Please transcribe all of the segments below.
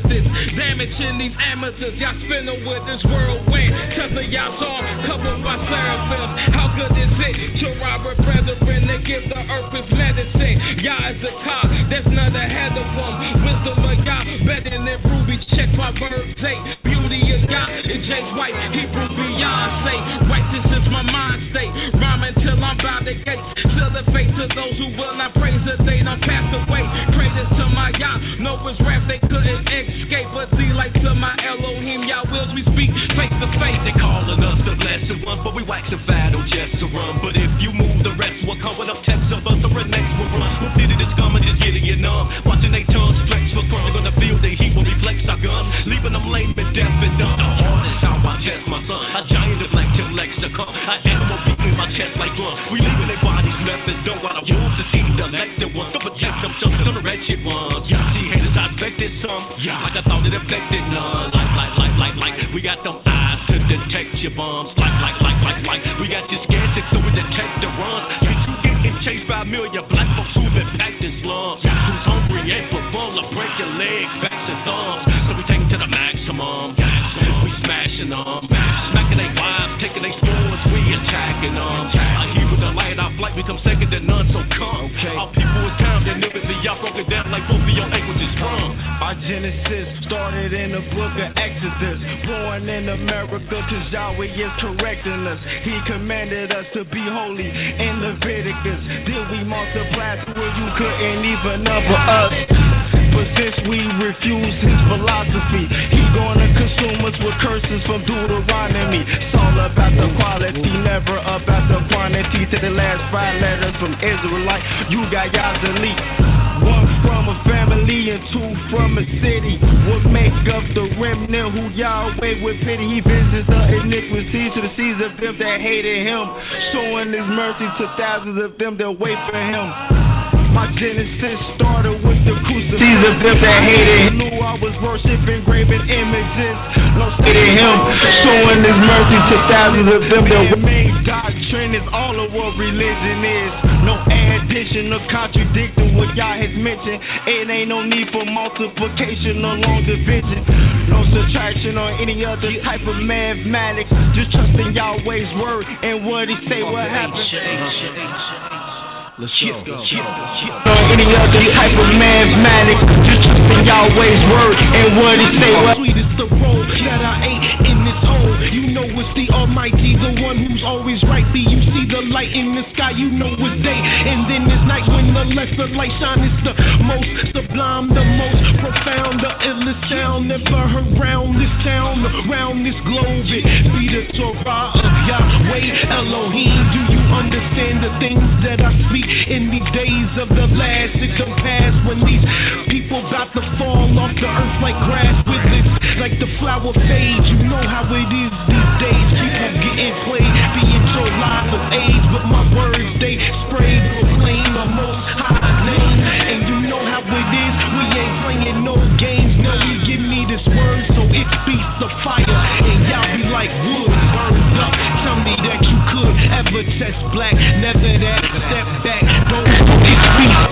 nemesis. Damaging these amateurs, y'all spinning with this whirlwind. Cause of y'all's all covered by seraphim. How good is it to rob a brethren and give the earth its medicine? Yah is the top, there's none ahead of them. Wisdom of Yah, better than Ruby. Check my verse 8. Beauty of Yah is James White, Hebrew Beyonce. Righteous is my mind state. Rhyming till I'm by the gates. Till the face of those who will not praise the day done passed away. Praises to my Yah, no it's rap they couldn't escape. But see like to my Elohim, Yah wills we speak face to face. They calling us the blessed ones, but we waxing fat on just to run. But if you move, the rest will come with up text of us, or next will run. Who did it is coming, just getting it numb. Watching they tongues flex for crumbs on the field, they heat will reflex our guns. Leaving them lame and deaf and dumb. The hardest how I test my son. A giant of black till legs to come. An animal beating my chest like drums. We leaving their bodies left and dumb while the wolves to see the elected ones. Don't protect them, just to the wretched ones. See haters, I expected some. Like I thought it affected none. Like. We got them eyes to detect your bombs. Like. We got you scared so we detect the runs. Bitch, you getting chased by a million black folks who've been packed in slums. Who's hungry and for full of break your legs, backs and thumbs. So we take them to the maximum. We smashing them. Smacking their wives, taking their spoons, we attacking them. I hear with the light, our flight become second to none, so come. Our people in town, they live in y'all broken down like both of your ankles is sprung. Our Genesis started in the book of Exodus. Born in America, cause Yahweh is correcting us. He commanded us to be holy in Leviticus. Then we multiplied to where you couldn't even number us. But since we refuse his philosophy, he gonna consume us with curses from Deuteronomy. It's all about the quality, never about the quantity. To the last 5 letters from Israelite, you got Yah's elite. 1 from a family and 2 from a city. What make up the remnant who Yahweh with pity? He visits the iniquities to the seeds of them that hated him, showing his mercy to thousands of them that wait for him. My Genesis started with the crucifix. These of them that hated him knew I was worshiping graven images. No stated him, showing his mercy to thousands of them that made doctrine is all of what religion is. No addition or contradicting what Yah has mentioned. It ain't no need for multiplication or long division. No subtraction or any other type of mathematics. Just trusting Yahweh's word and what he say what happens. Let's go. Any other type of mathematics, just trusting Yahweh's word and what he say. What sweet is the road that I ate in this hole. You know it's the Almighty, the one who's always right. You see the light in the sky, you know it's day. And then it's night when the lesser light shine. It's the most sublime, the most profound, the illest sound never heard round this town, around this globe. It be the Torah of Yahweh Elohim. Do you understand the things that I speak? In these days of the last, it come past when these people about to fall off the earth like grass with this, like the flower fades. You know how it is these days. People getting played, being so live with AIDS, but my words they spray, proclaim the most high name. And you know how it is. We ain't playing no games. No, you give me this word, so it beats the fire, and y'all be like wood burned up. Tell me that you could ever test black, never that step back. Don't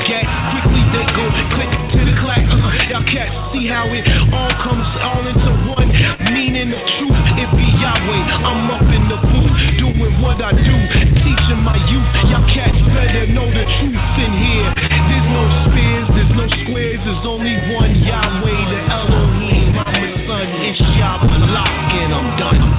get quickly they go click to the clack. Y'all cats see how it all comes all into one meaning of truth. It be Yahweh. I'm up in the booth doing what I do, teaching my youth. Y'all cats better know the truth in here. There's no spears, there's no squares, there's only one Yahweh, the Elohim. I'm the son, ISHIYAH lock, and I'm done.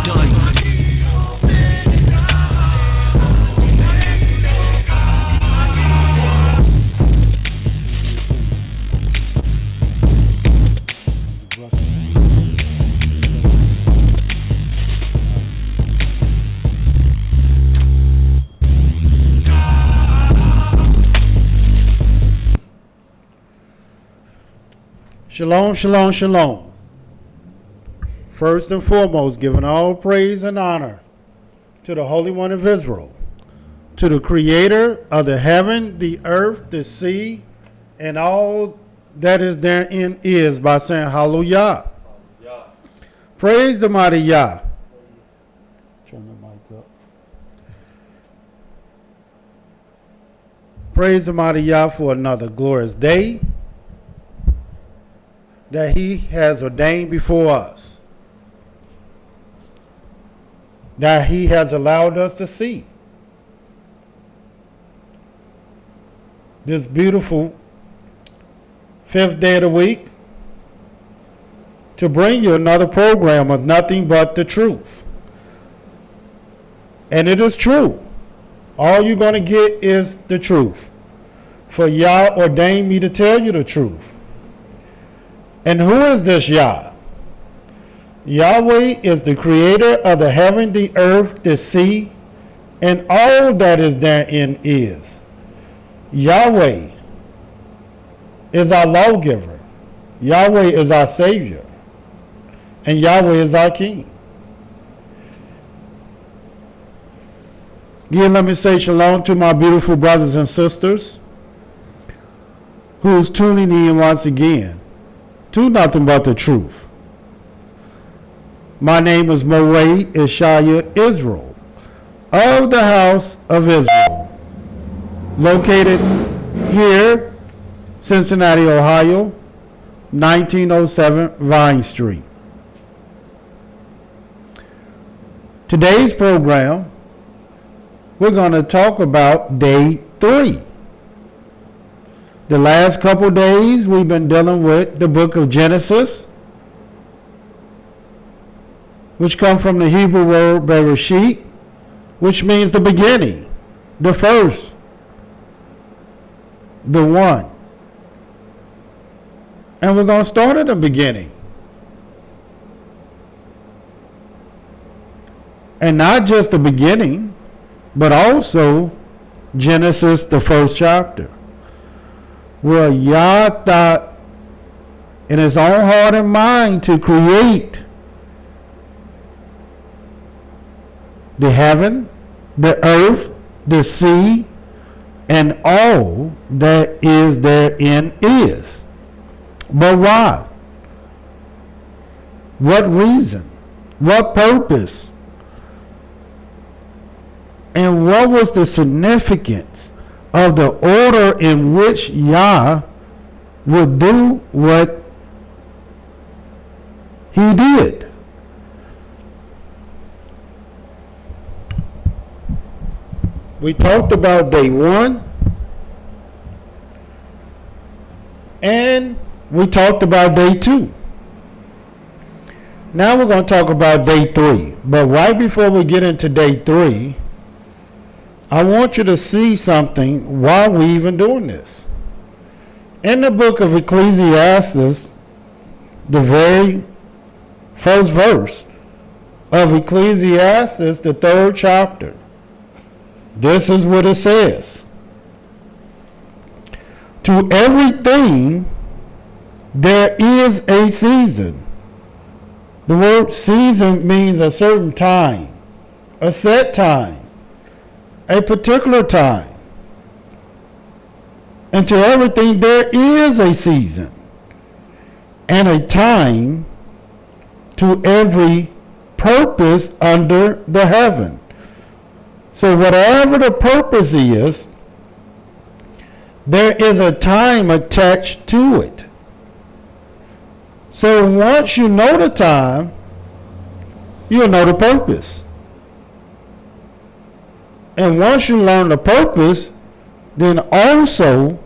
Shalom, shalom, shalom. First and foremost, giving all praise and honor to the Holy One of Israel, to the Creator of the heaven, the earth, the sea, and all that is therein is, by saying hallelujah. Praise the mighty Yah. Turn the mic up. Praise the mighty Yah for another glorious day. that he has ordained before us, that he has allowed us to see. This beautiful 5th day of the week, to bring you another program of nothing but the truth. And it is true. All you're going to get is the truth. For Yah ordained me to tell you the truth. And who is this Yah? Yahweh is the creator of the heaven, the earth, the sea, and all that is therein is. Yahweh is our lawgiver. Yahweh is our Savior. And Yahweh is our King. Again, let me say shalom to my beautiful brothers and sisters who's tuning in once again to Nothing But the Truth. My name is Mowreh IshYAH Israel of the House of Israel, located here, Cincinnati, Ohio, 1907 Vine Street. Today's program, we're going to talk about day 3. The last couple days we've been dealing with the book of Genesis, which comes from the Hebrew word Bereshit, which means the beginning, the first, the one. And we're going to start at the beginning. And not just the beginning, but also Genesis, the 1st chapter, where Yah thought in his own heart and mind to create the heaven, the earth, the sea, and all that is therein is. But why? What reason? What purpose? And what was the significance of the order in which Yah would do what he did? We talked about day 1, and we talked about day 2. Now we're going to talk about day 3. But right before we get into day 3, I want you to see something while we even doing this. In the book of Ecclesiastes, the very first verse of Ecclesiastes, the 3rd chapter, this is what it says. To everything there is a season. The word season means a certain time, a set time, a particular time. And to everything there is a season and a time to every purpose under the heaven. So whatever the purpose is, there is a time attached to it. So once you know the time, you'll know the purpose. And once you learn the purpose, then also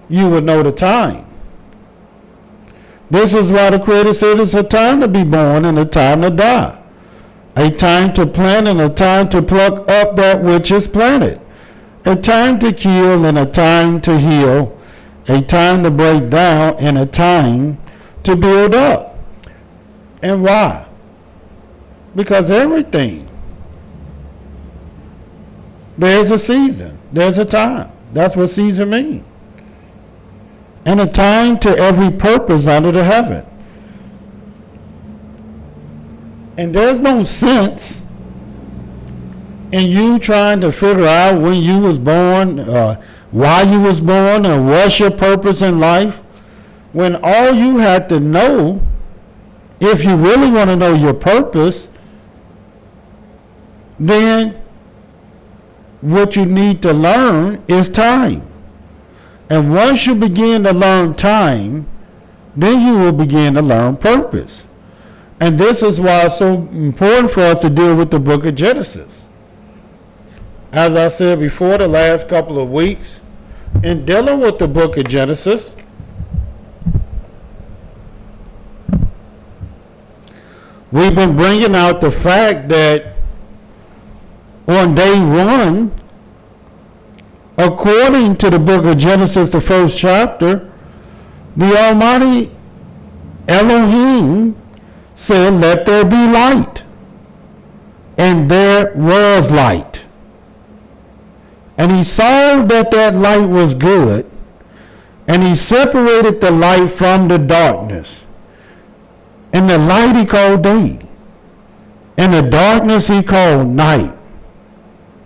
you will know the time. This is why the Creator said it's a time to be born and a time to die. A time to plant and a time to pluck up that which is planted. A time to kill and a time to heal. A time to break down and a time to build up. And why? Because everything, there's a season. There's a time. That's what season means. And a time to every purpose under the heaven. And there's no sense in you trying to figure out when you was born, why you was born, or what's your purpose in life, when all you had to know, if you really want to know your purpose, then what you need to learn is time. And once you begin to learn time, then you will begin to learn purpose. And this is why it's so important for us to deal with the book of Genesis. As I said before, the last couple of weeks, in dealing with the book of Genesis, we've been bringing out the fact that on day one, according to the book of Genesis, the first chapter, the Almighty Elohim said, "Let there be light." And there was light. And he saw that that light was good, and he separated the light from the darkness. And the light he called day, and the darkness he called night.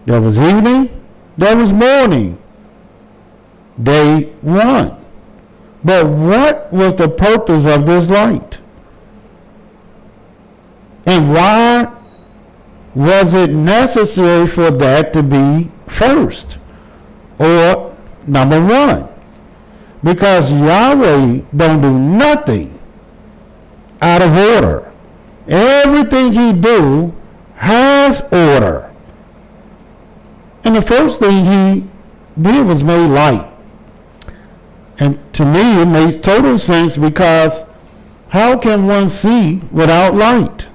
There was evening, there was morning, day one. But what was the purpose of this light? And why was it necessary for that to be first? Or number one? Because Yahweh don't do nothing out of order. Everything he do has order. And the first thing he did was made light. And to me, it makes total sense, because how can one see without light?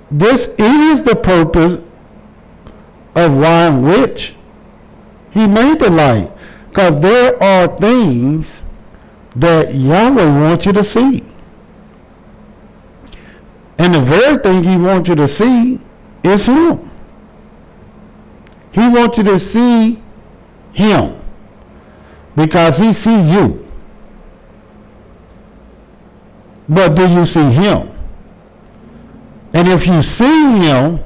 This is the purpose of why in which he made the light. Because there are things that Yahweh wants you to see. And the very thing he wants you to see is him. He wants you to see him because he sees you. But do you see him? And if you see him,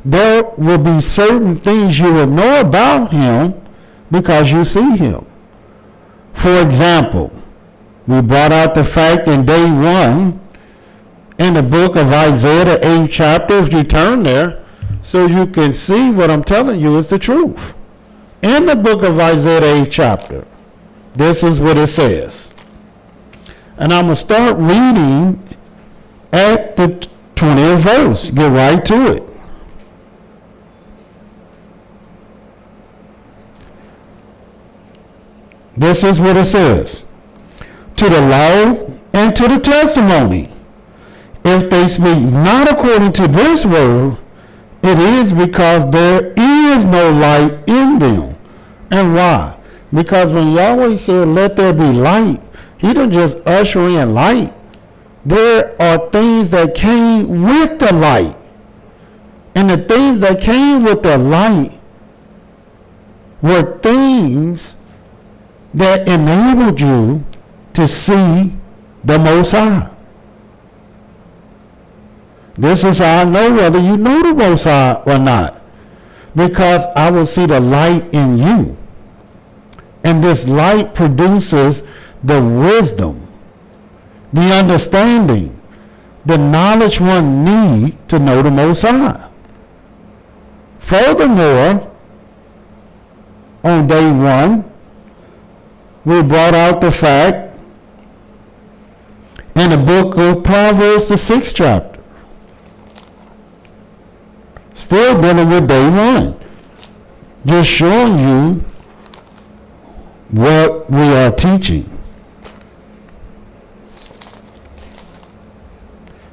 there will be certain things you will know about him because you see him. For example, we brought out the fact in day one in the book of Isaiah, the 8th chapter, if you turn there, so you can see what I'm telling you is the truth. In the book of Isaiah, the 8th chapter, this is what it says. And I'm going to start reading at the 20th verse. Get right to it. This is what it says. To the law and to the testimony, if they speak not according to this word, it is because there is no light in them. And why? Because when Yahweh said, "Let there be light," he didn't just usher in light. There are things that came with the light. And the things that came with the light were things that enabled you to see the Most High. This is how I know whether you know the Most High or not. Because I will see the light in you. And this light produces the wisdom, the understanding, the knowledge one needs to know the Most High. Furthermore, on day one, we brought out the fact in the book of Proverbs, the 6th chapter. Still dealing with day one. Just showing you what we are teaching.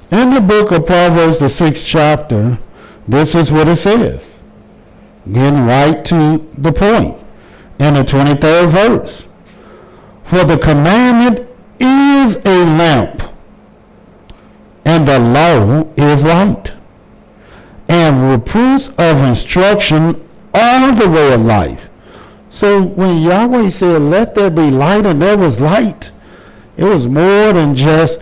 In the book of Proverbs, the 6th chapter, this is what it says. Getting right to the point. In the 23rd verse. For the commandment is a lamp, and the law is light, and reproofs of instruction are the way of life. So when Yahweh said, "Let there be light," and there was light, it was more than just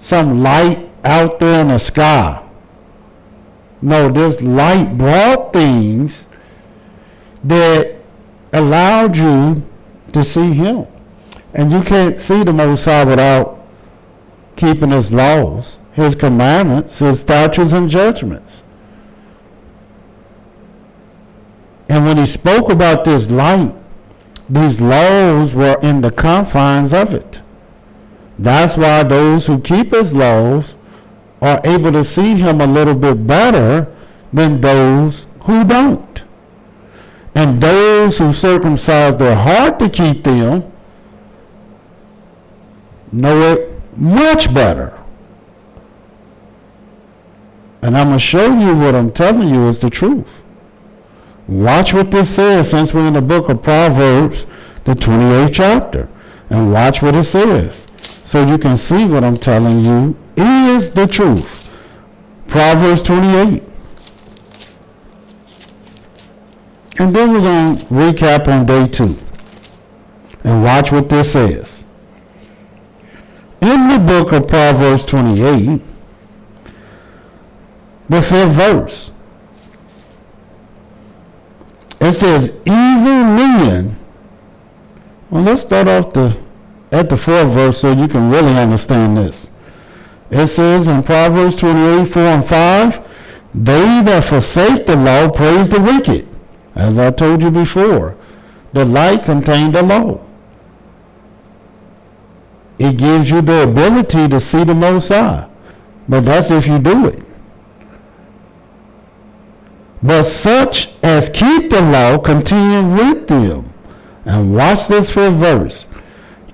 some light out there in the sky. No, this light brought things that allowed you to see him. And you can't see the Most High without keeping his laws, his commandments, his statutes and judgments. And when he spoke about this light, these laws were in the confines of it. That's why those who keep his laws are able to see him a little bit better than those who don't. And those who circumcise their heart to keep them know it much better. And I'm going to show you what I'm telling you is the truth. Watch what this says, since we're in the book of Proverbs, the 28th chapter. And watch what it says, so you can see what I'm telling you is the truth. Proverbs 28. And then we're going to recap on day 2. And watch what this says. In the book of Proverbs 28, the 5th verse, it says, evil men. Well, let's start off at the 4th verse so you can really understand this. It says in Proverbs 28, 4 and 5, they that forsake the law praise the wicked. As I told you before, the light contained the law. It gives you the ability to see the Most High, but that's if you do it. But such as keep the law continue with them. And watch this 5th verse.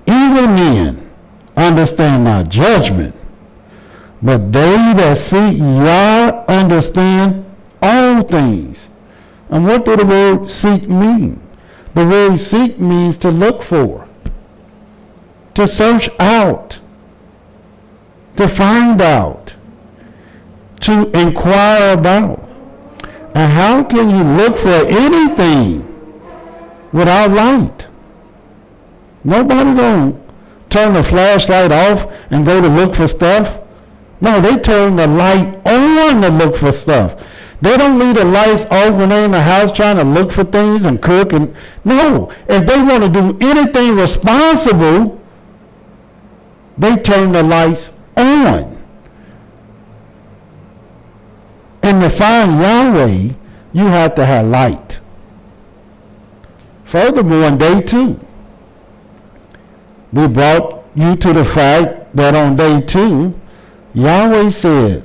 Evil men understand not judgment, but they that seek Yah understand all things. And what do the word seek mean? The word seek means to look for, to search out, to find out, to inquire about. And how can you look for anything without light? Nobody don't turn the flashlight off and go to look for stuff. No, they turn the light on to look for stuff. They don't leave the lights off when they're in the house trying to look for things and cook. And no, if they want to do anything responsible, they turn the lights on. And to find Yahweh, you have to have light. Furthermore, on day 2, we brought you to the fact that on day 2, Yahweh said,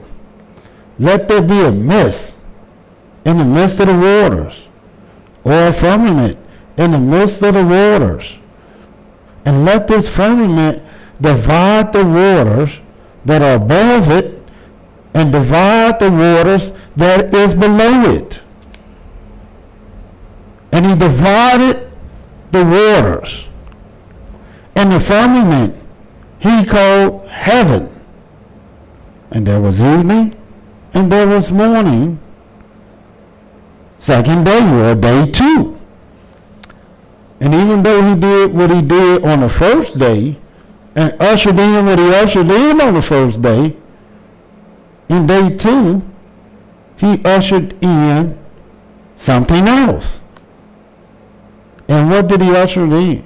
let there be a mist in the midst of the waters, or a firmament in the midst of the waters. And let this firmament divide the waters that are above it, and divide the waters that is below it. And he divided the waters. And the firmament he called heaven. And there was evening, and there was morning, second day, or day 2. And even though he did what he did on the first day, and ushered in what he ushered in on the first day, in day 2, he ushered in something else. And what did he usher in?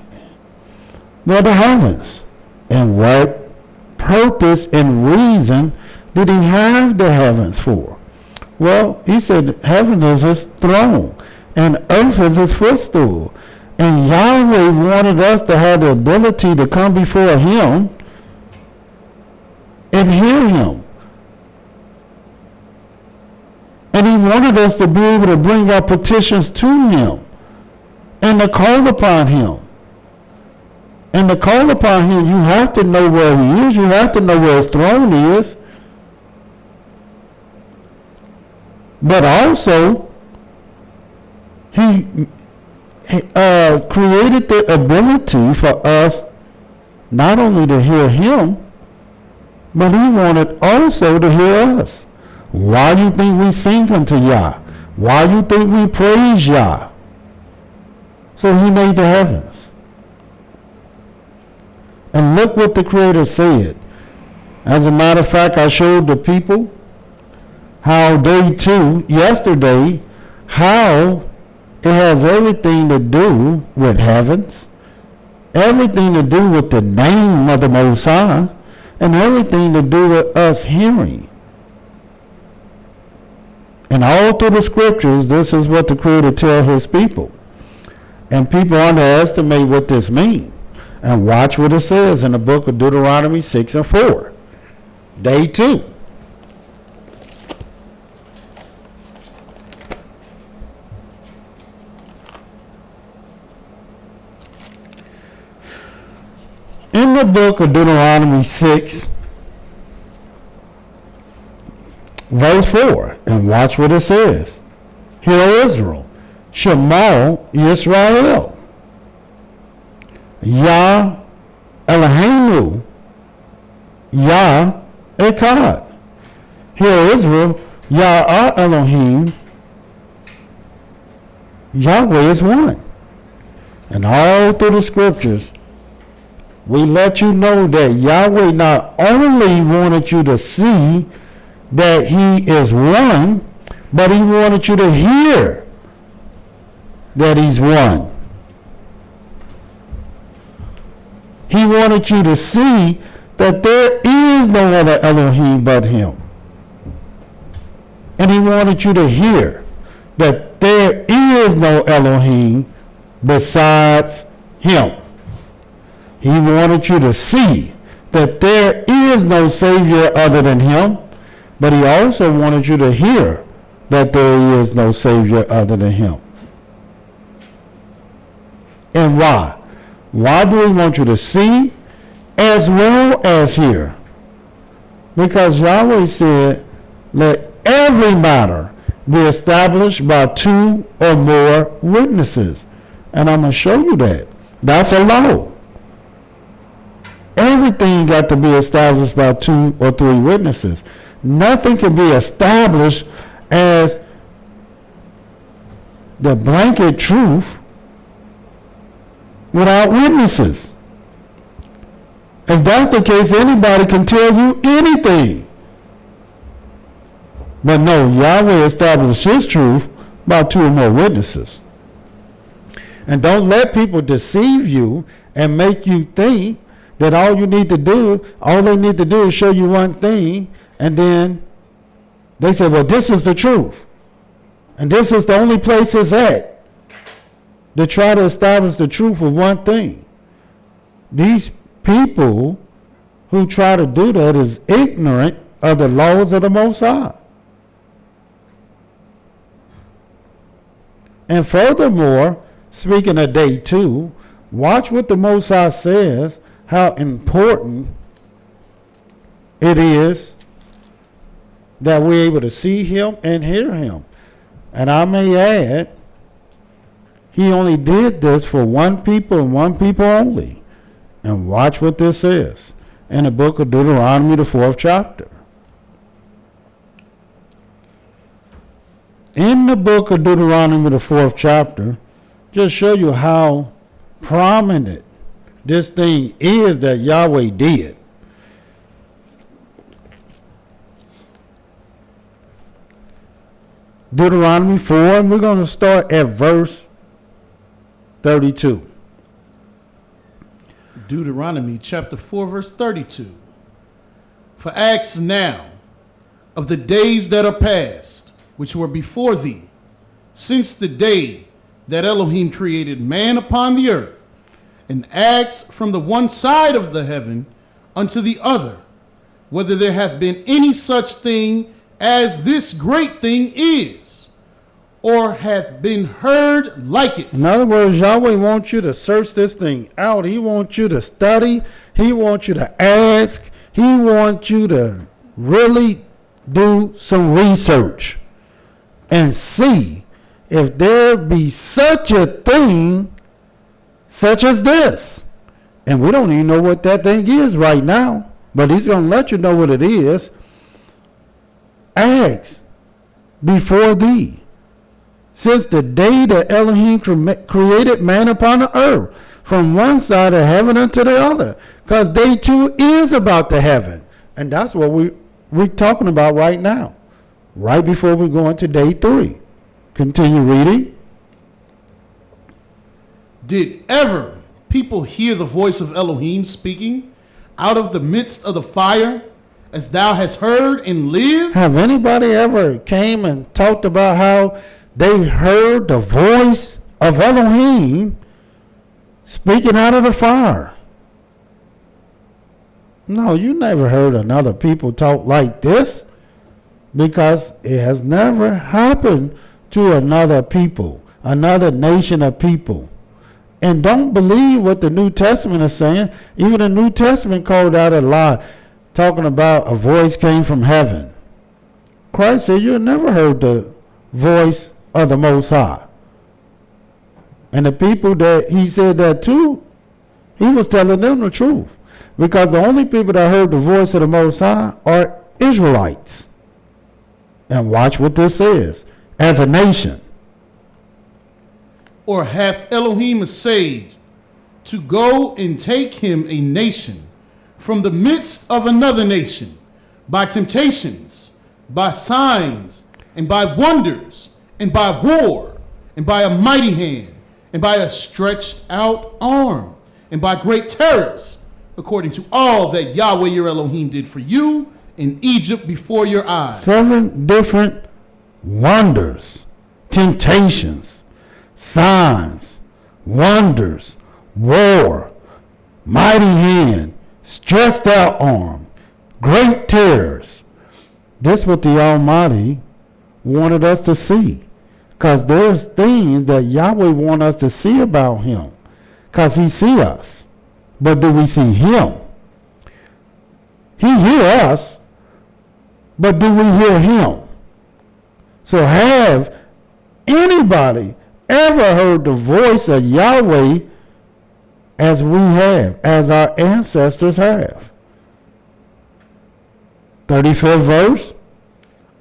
Well, the heavens. And what purpose and reason did he have the heavens for? Well, he said heaven is his throne, and earth is his footstool. And Yahweh wanted us to have the ability to come before him and hear him. And he wanted us to be able to bring our petitions to him and to call upon him. And to call upon him, you have to know where he is. You have to know where his throne is. But also, he created the ability for us not only to hear him, but he wanted also to hear us. Why do you think we sing unto Yah? Why do you think we praise Yah? So he made the heavens. And look what the Creator said. As a matter of fact, I showed the people how day 2, yesterday, how it has everything to do with heavens, everything to do with the name of the Most High, and everything to do with us hearing. And all through the scriptures, this is what the Creator tells his people. And people underestimate what this means. And watch what it says in the book of Deuteronomy 6 and 4. Day 2. In the book of Deuteronomy 6, verse 4, and watch what it says. Hear, Israel, Shema Yisrael, Yah Eloheinu, Yah Echad. Hear, Israel, Yah Elohim, Yahweh is one. And all through the scriptures, we let you know that Yahweh not only wanted you to see that he is one, but he wanted you to hear that he's one. He wanted you to see that there is no other Elohim but him. And he wanted you to hear that there is no Elohim besides him. He wanted you to see that there is no Savior other than him, but he also wanted you to hear that there is no Savior other than him. And why? Why do we want you to see as well as hear? Because Yahweh said, let every matter be established by 2 or more witnesses. And I'm going to show you that. That's a law. Everything got to be established by 2 or 3 witnesses. Nothing can be established as the blanket truth without witnesses. If that's the case, anybody can tell you anything. But no, Yahweh established his truth by 2 or more witnesses. And don't let people deceive you and make you think that all they need to do is show you one thing, and then they say, well, this is the truth. And this is the only place it's at. To try to establish the truth of one thing. These people who try to do that is ignorant of the laws of the Most High. And furthermore, speaking of day 2, watch what the Most High says, how important it is that we're able to see him and hear him. And I may add, he only did this for one people and one people only. And watch what this says in the book of Deuteronomy, the 4th chapter. In the book of Deuteronomy, the 4th chapter, just show you how prominent this thing is that Yahweh did. Deuteronomy 4, and we're going to start at verse 32. Deuteronomy chapter 4, verse 32. For ask now of the days that are past, which were before thee, since the day that Elohim created man upon the earth, and ask from the one side of the heaven unto the other, whether there hath been any such thing as this great thing is, or hath been heard like it. In other words, Yahweh wants you to search this thing out. He wants you to study. He wants you to ask. He wants you to really do some research and see if there be such a thing such as this. And we don't even know what that thing is right now, but he's going to let you know what it is. Ask before thee, since the day that Elohim created man upon the earth, from one side of heaven unto the other. Because day 2 is about the heaven. And that's what we're talking about right now, right before we go into day 3. Continue reading. Did ever people hear the voice of Elohim speaking out of the midst of the fire, as thou hast heard and lived? Have anybody ever came and talked about how they heard the voice of Elohim speaking out of the fire? No, you never heard another people talk like this, because it has never happened to another people, another nation of people. And don't believe what the New Testament is saying. Even the New Testament called out a lie, talking about a voice came from heaven. Christ said you never heard the voice of the Most High. And the people that he said that to, he was telling them the truth. Because the only people that heard the voice of the Most High are Israelites. And watch what this says. As a nation. Or hath Elohim essayed to go and take him a nation from the midst of another nation by temptations, by signs, and by wonders, and by war, and by a mighty hand, and by a stretched out arm, and by great terrors, according to all that Yahweh your Elohim did for you in Egypt before your eyes. 7 different wonders, temptations, signs, wonders, war, mighty hand, stretched out arm, great terrors. This is what the Almighty wanted us to see. Because there's things that Yahweh wants us to see about him. Because he sees us. But do we see him? He hears us. But do we hear him? So have anybody ever heard the voice of Yahweh as we have, as our ancestors have? 35th verse.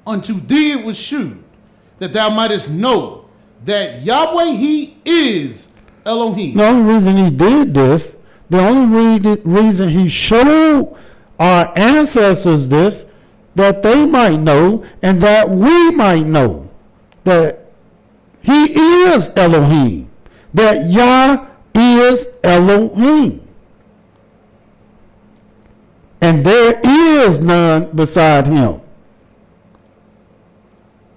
Unto thee it was shewed that thou mightest know that Yahweh he is Elohim. The only reason he did this, the only reason he showed our ancestors this, that they might know and that we might know that he is Elohim, that Yah is Elohim. And there is none beside him.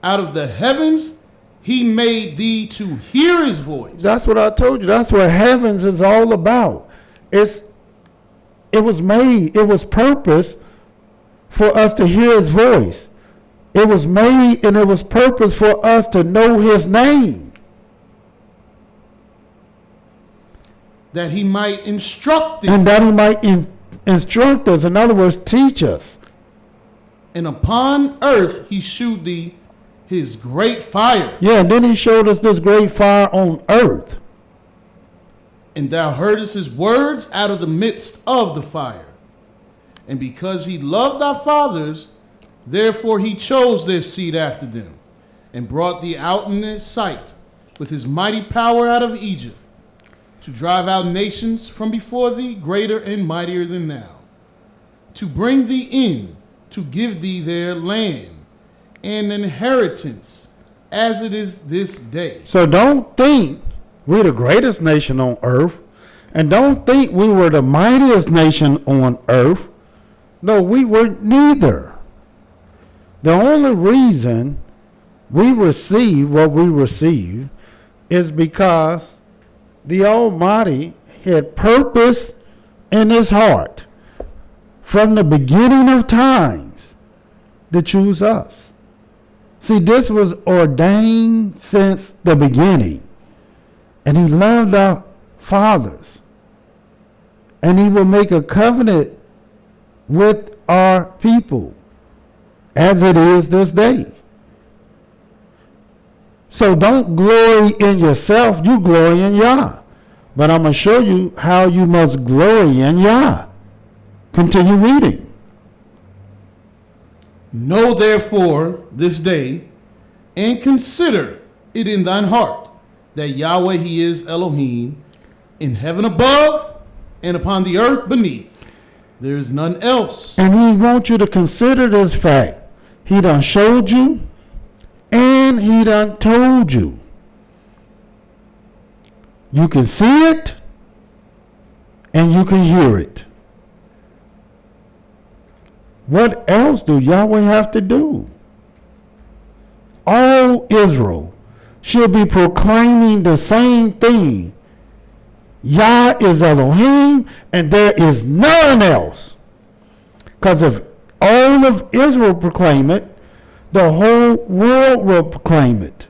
Out of the heavens he made thee to hear his voice. That's what I told you. That's what heavens is all about. It was made, it was purpose for us to hear his voice. It was made and it was purpose for us to know his name. That he might instruct thee. And that he might instruct us. In other words, teach us. And upon earth he shewed thee his great fire. Yeah, and then he showed us this great fire on earth. And thou heardest his words out of the midst of the fire. And because he loved thy fathers, therefore he chose their seed after them, and brought thee out in their sight with his mighty power out of Egypt, to drive out nations from before thee, greater and mightier than thou, to bring thee in, to give thee their land, an inheritance, as it is this day. So don't think we're the greatest nation on earth, and don't think we were the mightiest nation on earth. No, we were neither. The only reason we receive what we receive is because the Almighty had purpose in his heart from the beginning of times to choose us. See, this was ordained since the beginning. And he loved our fathers. And he will make a covenant with our people as it is this day. So don't glory in yourself, you glory in Yah. But I'm going to show you how you must glory in Yah. Continue reading. Know therefore this day, and consider it in thine heart, that Yahweh he is Elohim, in heaven above and upon the earth beneath. There is none else. And he wants you to consider this fact. He done showed you, and he done told you. You can see it, and you can hear it. What else do Yahweh have to do? All Israel should be proclaiming the same thing. Yah is Elohim, and there is none else. Because if all of Israel proclaim it, the whole world will proclaim it.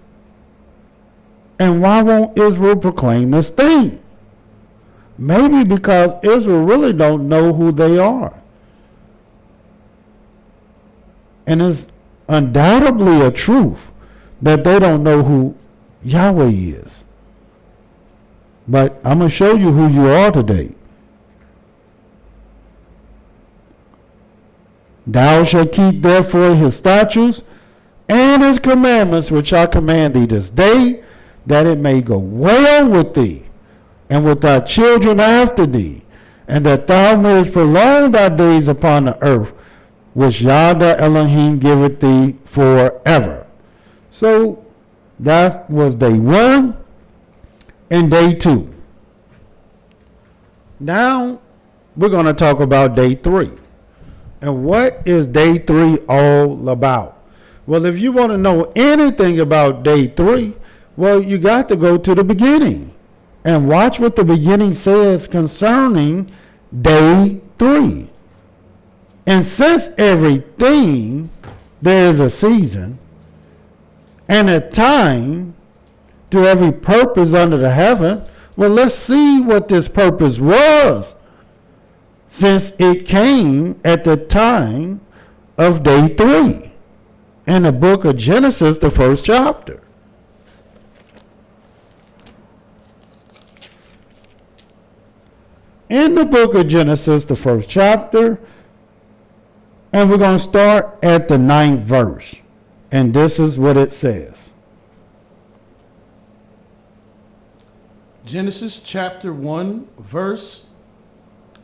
And why won't Israel proclaim this thing? Maybe because Israel really don't know who they are. And it's undoubtedly a truth that they don't know who Yahweh is. But I'm going to show you who you are today. Thou shalt keep therefore his statutes and his commandments which I command thee this day, that it may go well with thee and with thy children after thee, and that thou mayest prolong thy days upon the earth, which Yah thy Elohim giveth thee forever. So that was day 1 and day 2. Now we're going to talk about day 3. And what is day 3 all about? Well, if you want to know anything about day 3, well, you got to go to the beginning and watch what the beginning says concerning day 3. And since everything, there is a season and a time to every purpose under the heaven, well, let's see what this purpose was, since it came at the time of day 3 in the book of Genesis, the 1st chapter. In the book of Genesis, the 1st chapter, and we're going to start at the 9th verse. And this is what it says. Genesis chapter 1, verse, you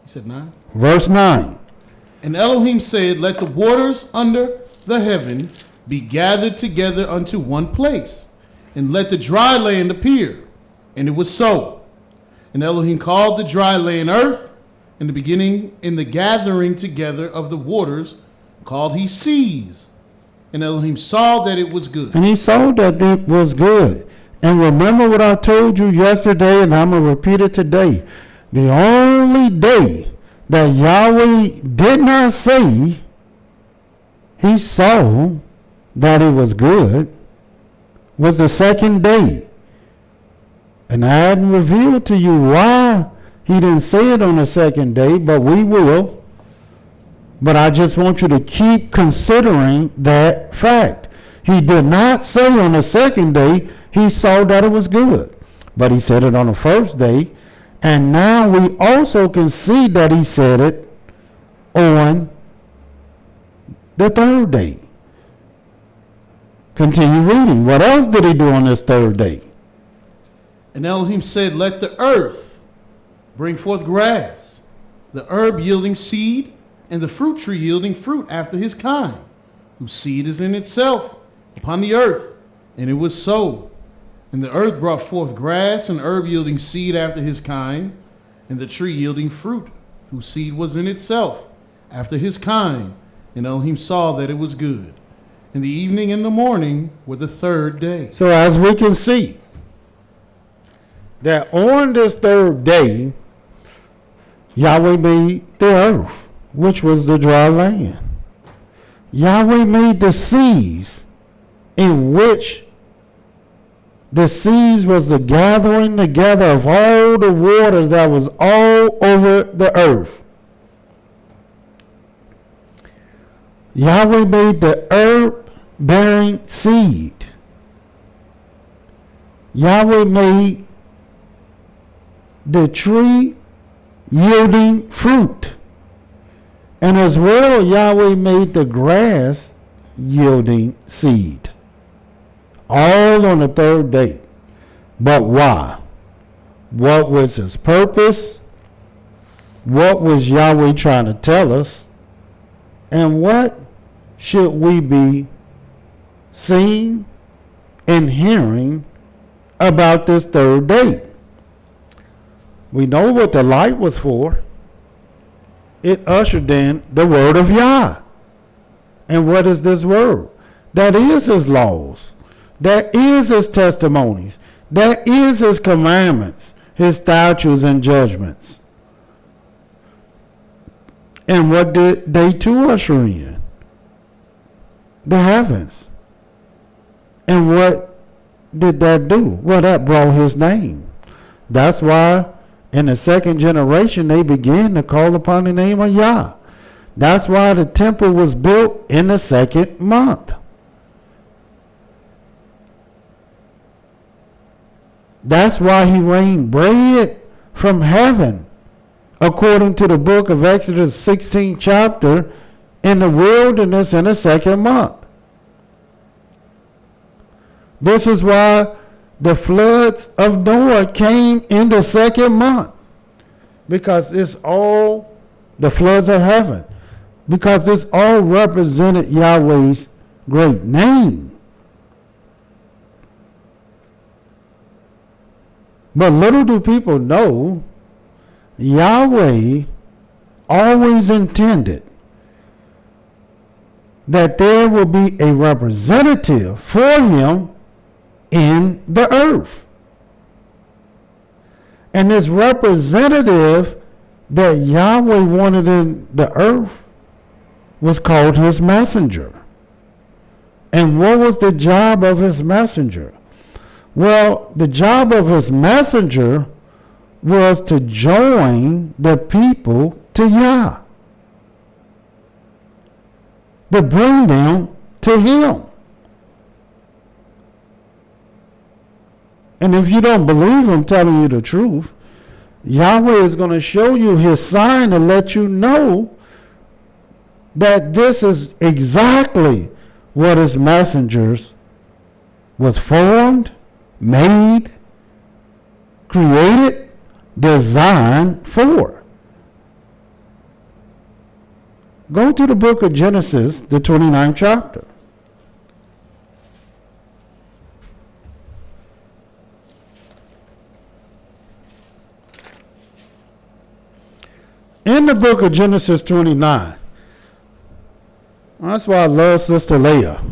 said 9? Verse 9. And Elohim said, let the waters under the heaven be gathered together unto one place, and let the dry land appear. And it was so. And Elohim called the dry land earth, in the beginning, in the gathering together of the waters, called he seas. And Elohim saw that it was good. And he saw that it was good. And remember what I told you yesterday, and I'm going to repeat it today. The only day that Yahweh did not say he saw that it was good was the second day. And I hadn't revealed to you why he didn't say it on the second day, but we will. But I just want you to keep considering that fact. He did not say on the second day he saw that it was good, but he said it on the first day. And now we also can see that he said it on the third day. Continue reading. What else did he do on this third day? And Elohim said, let the earth bring forth grass, the herb yielding seed, and the fruit tree yielding fruit after his kind, whose seed is in itself upon the earth. And it was so. And the earth brought forth grass and herb yielding seed after his kind, and the tree yielding fruit, whose seed was in itself after his kind. And Elohim saw that it was good. And the evening and the morning were the third day. So as we can see, that on this third day, Yahweh made the earth, which was the dry land. Yahweh made the seas, in which the seas was the gathering together of all the waters that was all over the earth. Yahweh made the herb bearing seed. Yahweh made the tree yielding fruit. And as well, Yahweh made the grass yielding seed. All on the third day. But why? What was his purpose? What was Yahweh trying to tell us? And what should we be seeing and hearing about this third day? We know what the light was for. it ushered in the word of Yah. And what is this word? That is his laws. That is his testimonies. That is his commandments, his statutes and judgments. And what did they too usher in? The heavens. And what did that do? Well, that brought his name. That's why in the second generation they began to call upon the name of Yah. That's why the temple was built in the second month. That's why he rained bread from heaven, according to the book of Exodus 16th chapter, in the wilderness in the second month. This is why the floods of Noah came in the second month, because it's all the floods of heaven, because it's all represented Yahweh's great name. But little do people know, Yahweh always intended that there will be a representative for him in the earth. And this representative that Yahweh wanted in the earth was called his messenger. And what was the job of his messenger? Well, the job of his messenger was to join the people to Yah, to bring them to him. And if you don't believe I'm telling you the truth, Yahweh is going to show you his sign to let you know that this is exactly what his messengers was formed, made, created, designed for. Go to the book of Genesis, the 29th chapter. In the book of Genesis 29, that's why I love Sister Leah,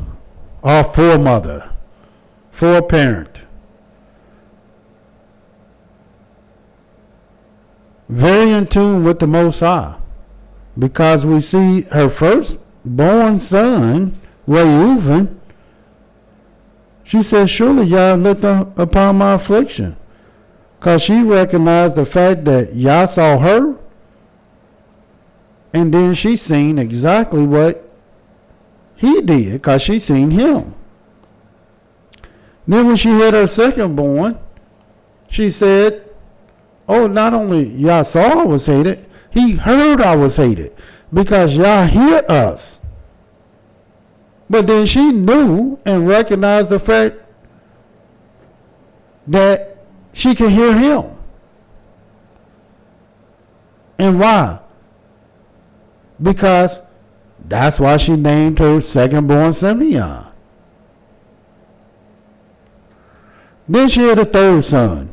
our foremother, foreparent. Very in tune with the Most High, because we see her firstborn son, Reuven. She said, surely Yah looked upon my affliction, because she recognized the fact that Yah saw her, and then she seen exactly what he did, because she seen him. Then when she had her secondborn, she said, oh, not only Yah saw I was hated, he heard I was hated, because Yah hear us. But then she knew and recognized the fact that she could hear him. And why? Because that's why she named her secondborn Simeon. Then she had a third son.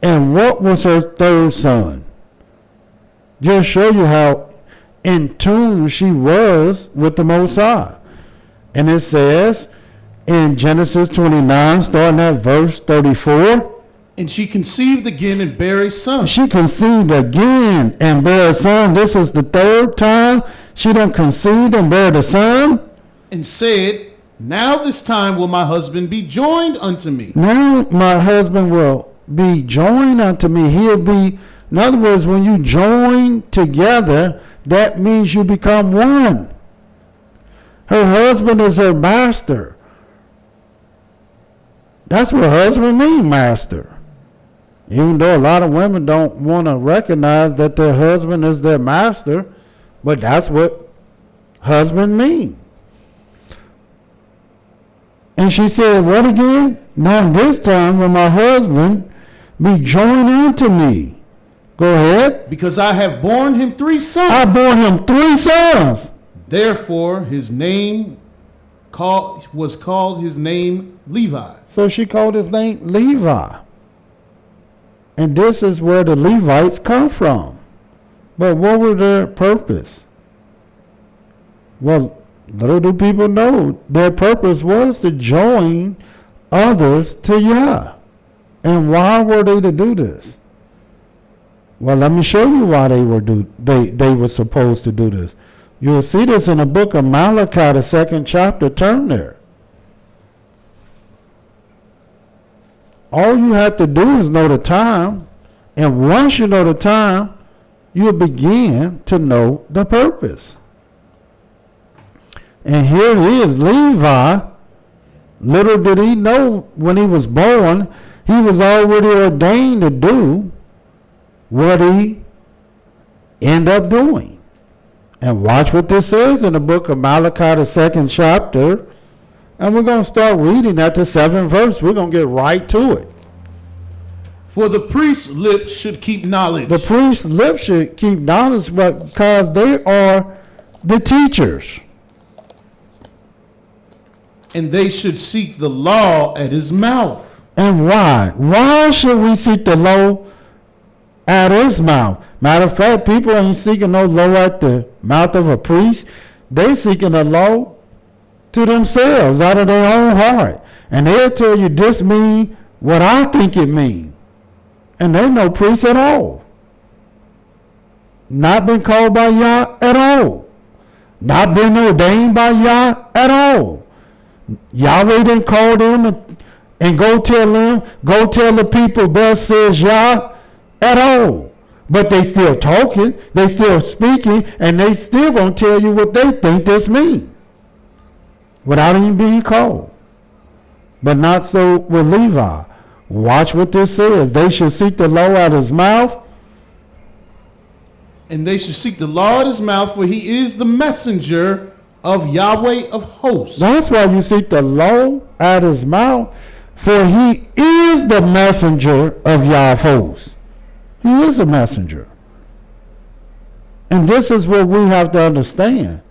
And what was her third son? Just show you how in tune she was with the Most High. And it says in Genesis 29, starting at verse 34. And she conceived again and bare a son. She conceived again and bare a son. This is the third time she done conceived and bare the son. And said, now this time will my husband be joined unto me. Now my husband will be joined unto me. He'll be, in other words, when you join together, that means you become one. Her husband is her master. That's what husband means, master. Even though a lot of women don't want to recognize that their husband is their master, but that's what husband means. And she said, what again? Now this time will my husband be joined unto me. Go ahead. Because I have borne him 3 sons. I bore him 3 sons. Therefore his name was called his name Levi. So she called his name Levi. And this is where the Levites come from. But what was their purpose? Well, little do people know their purpose was to join others to Yah. And why were they to do this? Well, let me show you why they were supposed to do this. You'll see this in the book of Malachi, the 2nd chapter. Turn there. All you have to do is know the time, and once you know the time, you'll begin to know the purpose. And here it is, Levi. Little did he know when he was born, he was already ordained to do what he ended up doing. And watch what this says in the book of Malachi, the 2nd chapter. And we're going to start reading at the 7th verse. We're going to get right to it. For the priest's lips should keep knowledge. The priest's lips should keep knowledge because they are the teachers. And they should seek the law at his mouth. And why? Why should we seek the law at his mouth? Matter of fact, people ain't seeking no law at the mouth of a priest. They seeking the law to themselves out of their own heart. And they'll tell you this mean what I think it means. And they no priest at all. Not been called by Yah at all. Not been ordained by Yah at all. Yahweh didn't call them and go tell the people, thus says Yah, at all. But they still talking, they still speaking, and they still gonna tell you what they think this means without even being called. But not so with Levi. Watch what this says. They should seek the law out of his mouth. And they should seek the law at his mouth, for he is the messenger of Yahweh of hosts. That's why you seek the law out of his mouth, for he is the messenger of Yah of hosts. He is a messenger. And this is what we have to understand.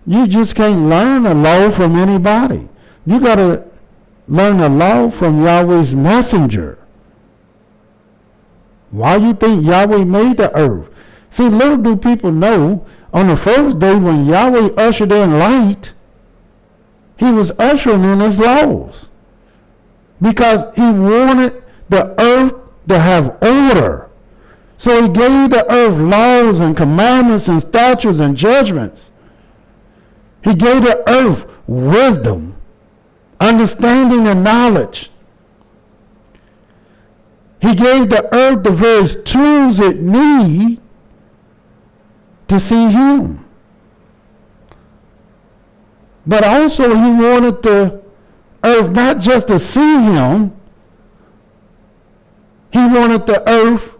You just can't learn the law from anybody. You got to learn the law from Yahweh's messenger. Why you think Yahweh made the earth? See, little do people know, on the first day when Yahweh ushered in light, he was ushering in his laws. Because he wanted the earth to have order. So he gave the earth laws and commandments and statutes and judgments. He gave the earth wisdom, understanding and knowledge. He gave the earth the various tools it needs to see him. But also he wanted the earth not just to see him, he wanted the earth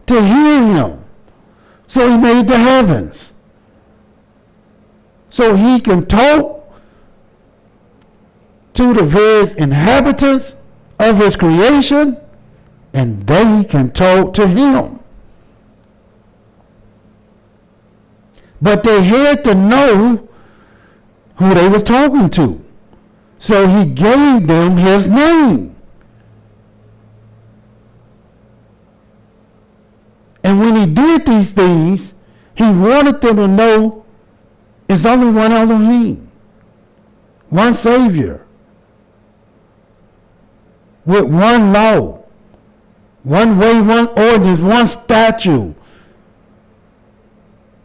to hear him. So he made the heavens. So he can talk to the various inhabitants of his creation, and they can talk to him. But they had to know who they was talking to. So he gave them his name. And when he did these things, he wanted them to know it's only one Elohim, one Savior, with one law, one way, one ordinance, one statute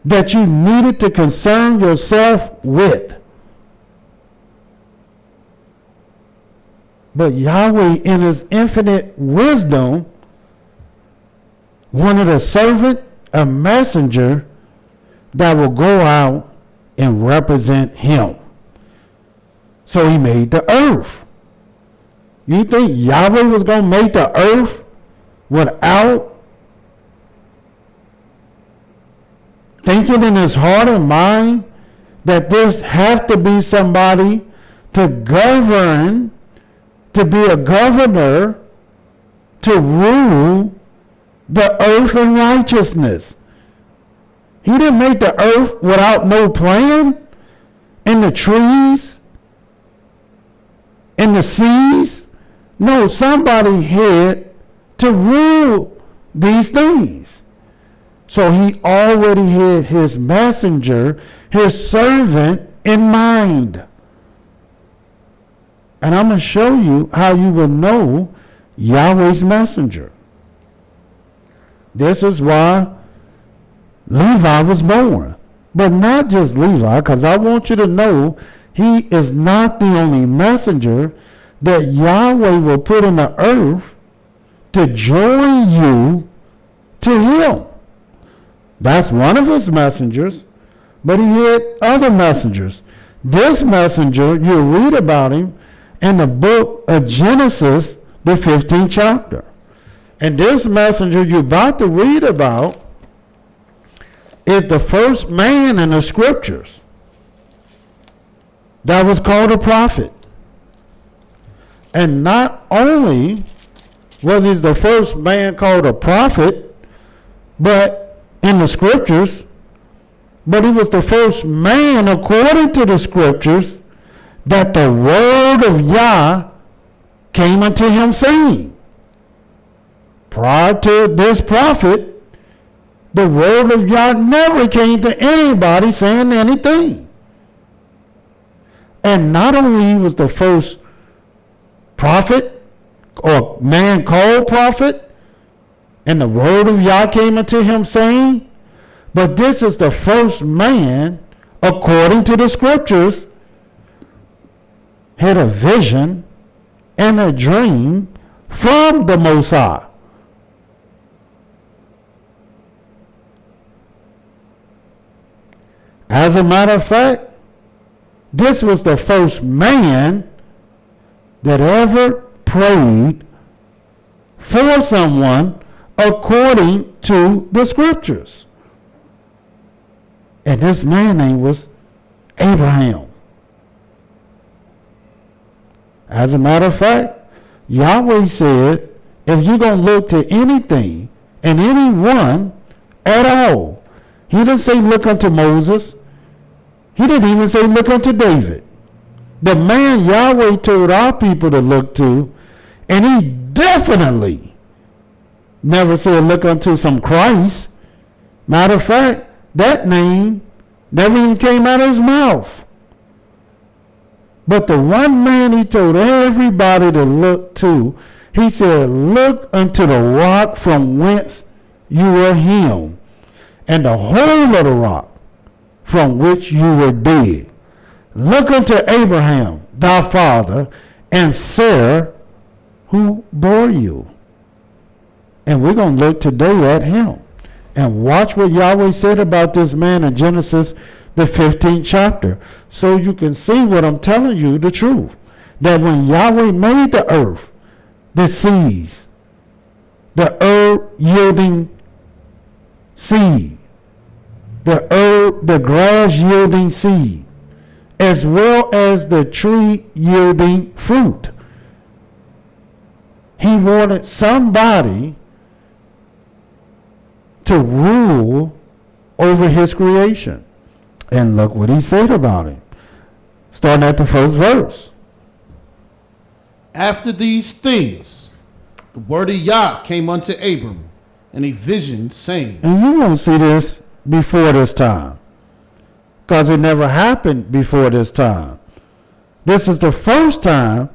that you needed to concern yourself with. But Yahweh, in his infinite wisdom, wanted a servant, a messenger that will go out and represent him. So he made the earth. You think Yahweh was going to make the earth without thinking in his heart and mind that there's have to be somebody to govern, to be a governor, to rule the earth in righteousness? He didn't make the earth without no plan, and the trees, and the seas. No, somebody had to rule these things. So he already had his messenger, his servant in mind. And I'm going to show you how you will know Yahweh's messenger. This is why Levi was born. But not just Levi, because I want you to know he is not the only messenger that Yahweh will put in the earth to join you to him. That's one of his messengers, but he had other messengers. This messenger, you read about him in the book of Genesis, the 15th chapter. And this messenger you're about to read about is the first man in the scriptures that was called a prophet. And not only was he the first man called a prophet, but in the scriptures, but he was the first man, according to the scriptures, that the word of Yah came unto him saying. Prior to this prophet, the word of Yah never came to anybody saying anything. And not only he was the first prophet or man called prophet, and the word of Yah came unto him saying, but this is the first man, according to the scriptures, had a vision and a dream from the Most High. As a matter of fact, this was the first man that ever prayed for someone according to the scriptures. And this man's name was Abraham. As a matter of fact, Yahweh said, if you're going to look to anything and anyone at all, he didn't say look unto Moses. He didn't even say look unto David. The man Yahweh told our people to look to, and he definitely never said look unto some Christ. Matter of fact, that name never even came out of his mouth. But the one man he told everybody to look to, he said, look unto the rock from whence you were hewn, and the whole of the rock from which you were dead. Look unto Abraham, thy father, and Sarah, who bore you. And we're going to look today at him and watch what Yahweh said about this man in Genesis, the 15th chapter, so you can see what I'm telling you, the truth. That when Yahweh made the earth, the seas, the herb yielding seed, the grass yielding seed, as well as the tree yielding fruit, he wanted somebody to rule over his creation. And look what he said about him. Starting at the first verse. After these things, the word of Yah came unto Abram in a vision, saying. And you won't see this before this time, because it never happened before this time. This is the first time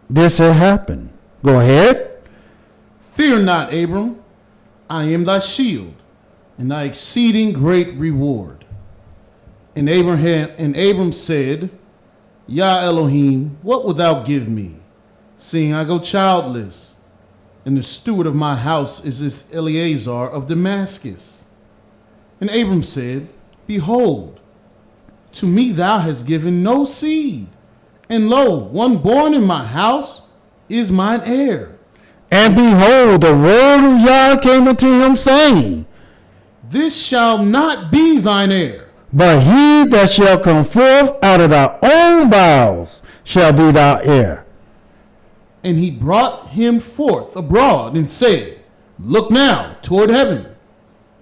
this had happened. Go ahead. Fear not, Abram, I am thy shield, and thy exceeding great reward. And Abram said, Yah Elohim, what wilt thou give me, seeing I go childless? And the steward of my house is this Eleazar of Damascus. And Abram said, behold, to me thou hast given no seed, and lo, one born in my house is mine heir. And behold, the word of Yah came unto him, saying, this shall not be thine heir, but he that shall come forth out of thy own bowels shall be thy heir. And he brought him forth abroad and said, look now toward heaven,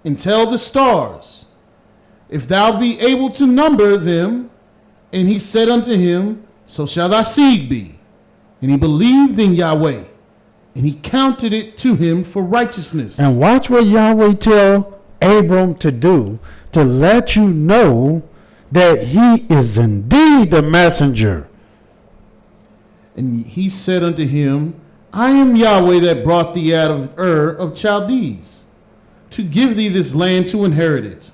and tell the stars, if thou be able to number them. And he said unto him, so shall thy seed be. And he believed in Yahweh, and he counted it to him for righteousness. And watch what Yahweh tell Abram to do to let you know that he is indeed the messenger. And he said unto him, I am Yahweh that brought thee out of Ur of Chaldees, to give thee this land to inherit it.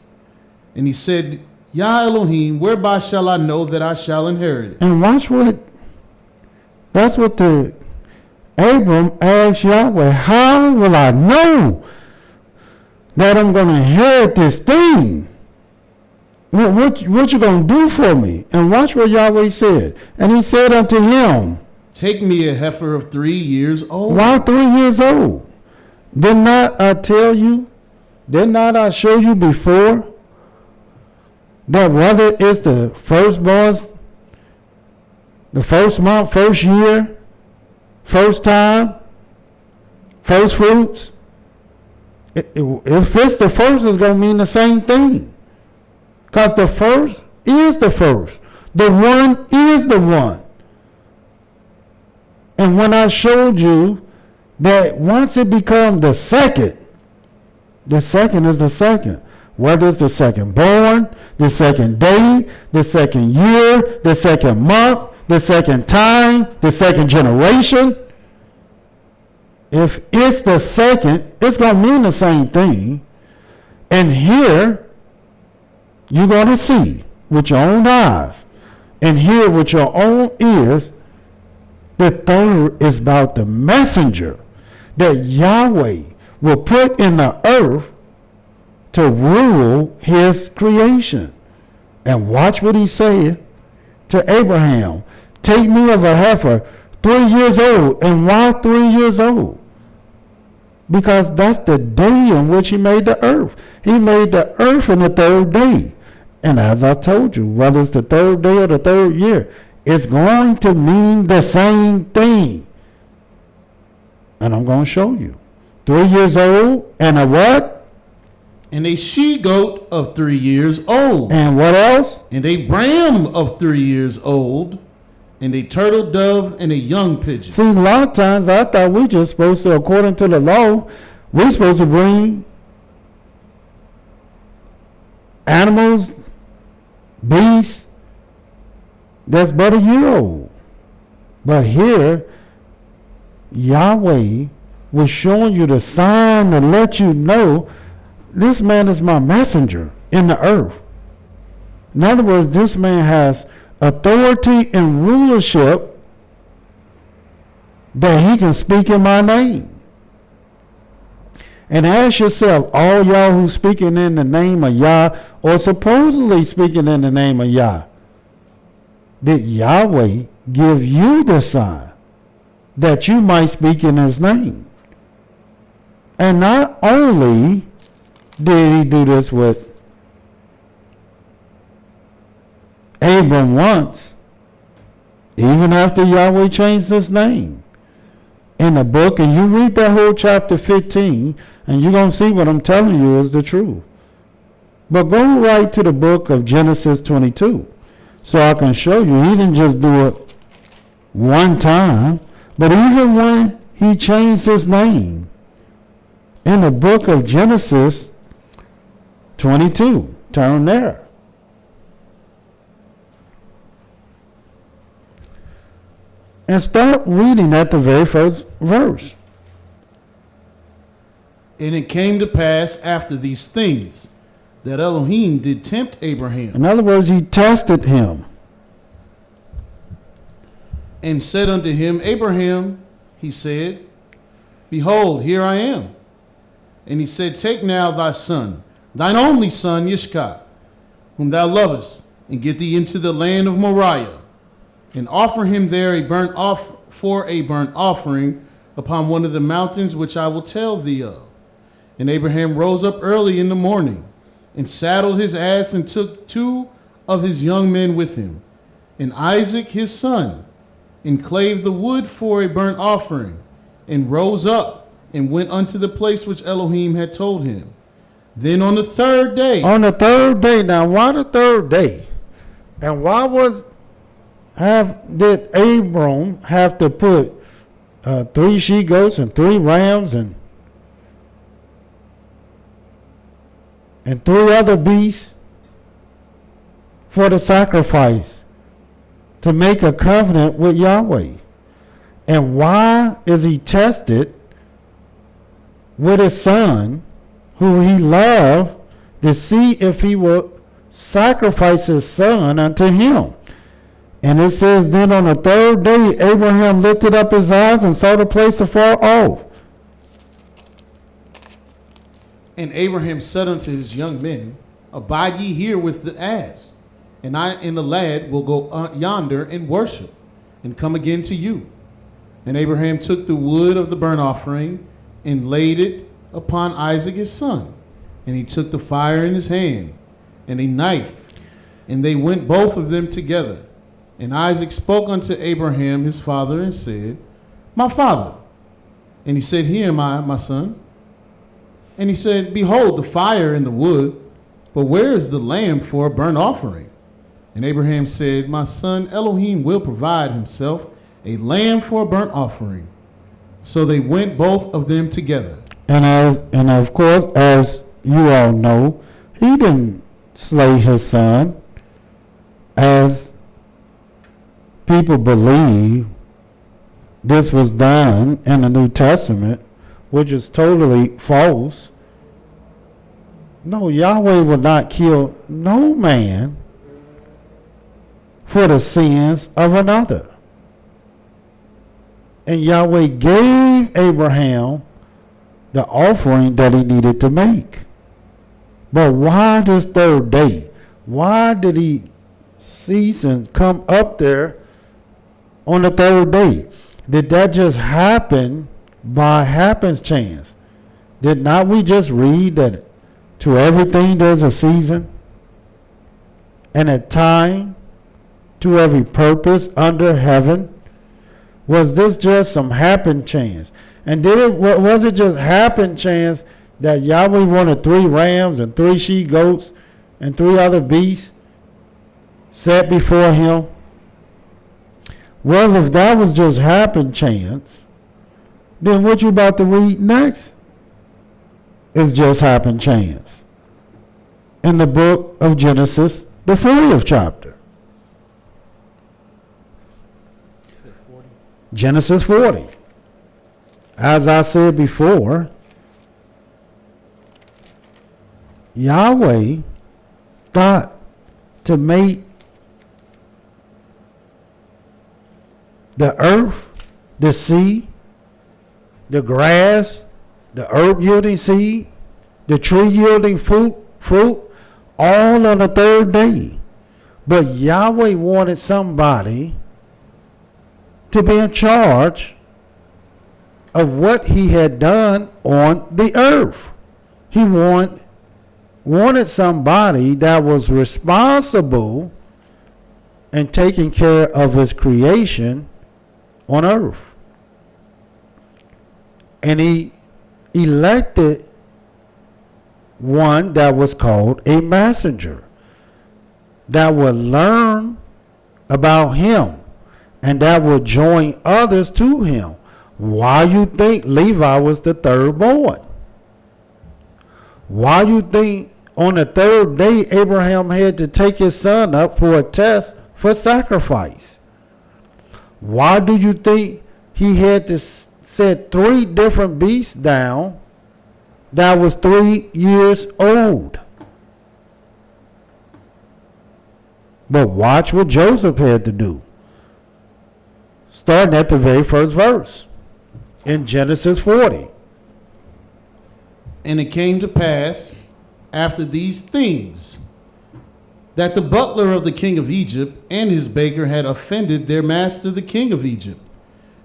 And he said, Yah Elohim, whereby shall I know that I shall inherit it? And watch that's what the Abram asked Yahweh, how will I know that I'm going to inherit this thing? What you going to do for me? And watch what Yahweh said. And he said unto him, take me a heifer of 3 years old. Why 3 years old? Did not I tell you? Did not I show you before that whether it's the firstborns, the first month, first year, first time, first fruits, if it's the first, it's going to mean the same thing. Because the first is the first. The one is the one. And when I showed you that once it becomes the second is the second. Whether it's the second born, the second day, the second year, the second month, the second time, the second generation. If it's the second, it's going to mean the same thing. And here, you're going to see with your own eyes and hear with your own ears. The third is about the messenger that Yahweh will put in the earth to rule his creation. And watch what he said to Abraham. Take me of a heifer 3 years old. And why 3 years old? Because that's the day in which he made the earth. He made the earth in the third day. And as I told you, whether it's the third day or the third year, it's going to mean the same thing. And I'm going to show you. 3 years old and a what? And a she-goat of 3 years old. And what else? And a ram of 3 years old. And a turtle dove and a young pigeon. See, a lot of times I thought we just supposed to, according to the law, we're supposed to bring animals, beasts, that's but a year old. But here, Yahweh was showing you the sign to let you know this man is my messenger in the earth. In other words, this man has authority and rulership that he can speak in my name. And ask yourself, all y'all who speaking in the name of Yah or supposedly speaking in the name of Yah, did Yahweh give you the sign that you might speak in his name? And not only did he do this with Abram once, even after Yahweh changed his name in the book, and you read that whole chapter 15, and you're going to see what I'm telling you is the truth. But go right to the book of Genesis 22, so I can show you he didn't just do it one time, but even when he changed his name in the book of Genesis 22, turn there. And start reading at the very first verse. And it came to pass after these things that Elohim did tempt Abraham. In other words, he tested him. And said unto him, Abraham, he said, behold, here I am. And he said, take now thy son, thine only son, YISHYAH, whom thou lovest, and get thee into the land of Moriah, and offer him there a burnt offering upon one of the mountains which I will tell thee of. And Abraham rose up early in the morning, and saddled his ass, and took 2 of his young men with him, and Isaac his son, and clave the wood for a burnt offering, and rose up, and went unto the place which Elohim had told him. Then on the third day. On the third day. Now, why the third day? And why did Abram have to put 3 she goats and 3 rams and 3 other beasts for the sacrifice to make a covenant with Yahweh. And why is he tested with his son, who he loved, to see if he will sacrifice his son unto him? And it says, then on the 3rd day, Abraham lifted up his eyes and saw the place afar off. And Abraham said unto his young men, abide ye here with the ass, and I and the lad will go yonder and worship, and come again to you. And Abraham took the wood of the burnt offering, and laid it upon Isaac his son. And he took the fire in his hand, and a knife, and they went both of them together. And Isaac spoke unto Abraham his father, and said, my father. And he said, here am I, my son. And he said, behold, the fire and the wood, but where is the lamb for a burnt offering? And Abraham said, my son, Elohim will provide himself a lamb for a burnt offering. So they went both of them together. And of course, as you all know, he didn't slay his son, as people believe this was done in the New Testament, which is totally false. No, Yahweh will not kill no man for the sins of another. And Yahweh gave Abraham the offering that he needed to make. But why this 3rd day? Why did he cease and come up there on the 3rd day? Did that just happen by happenstance? Did not we just read that to everything there's a season and a time to every purpose under heaven? Was this just some happen chance? And was it just happen chance that Yahweh wanted 3 rams and 3 she goats and 3 other beasts set before him? Well, if that was just happen chance, then what you about to read next is just happen chance. In the book of Genesis, the 40th chapter. Genesis 40. As I said before, Yahweh thought to make the earth, the sea, the grass, the herb yielding seed, the tree yielding fruit, all on the 3rd day. But Yahweh wanted somebody to be in charge of what he had done on the earth. He wanted somebody that was responsible and taking care of his creation on earth. And he elected one that was called a messenger that would learn about him and that would join others to him. Why you think Levi was the 3rd born? Why you think on the 3rd day Abraham had to take his son up for a test for sacrifice? Why do you think he had to set 3 different beasts down that was 3 years old? But watch what Joseph had to do. Starting at the very first verse in Genesis 40. And it came to pass after these things that the butler of the king of Egypt and his baker had offended their master the king of Egypt.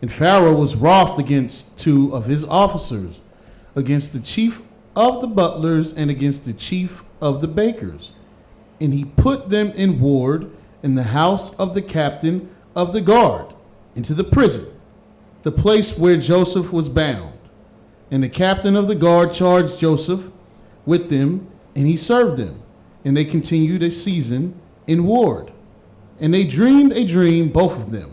And Pharaoh was wroth against 2 of his officers, against the chief of the butlers and against the chief of the bakers. And he put them in ward in the house of the captain of the guard, into the prison, the place where Joseph was bound. And the captain of the guard charged Joseph with them, and he served them. And they continued a season in ward. And they dreamed a dream, both of them,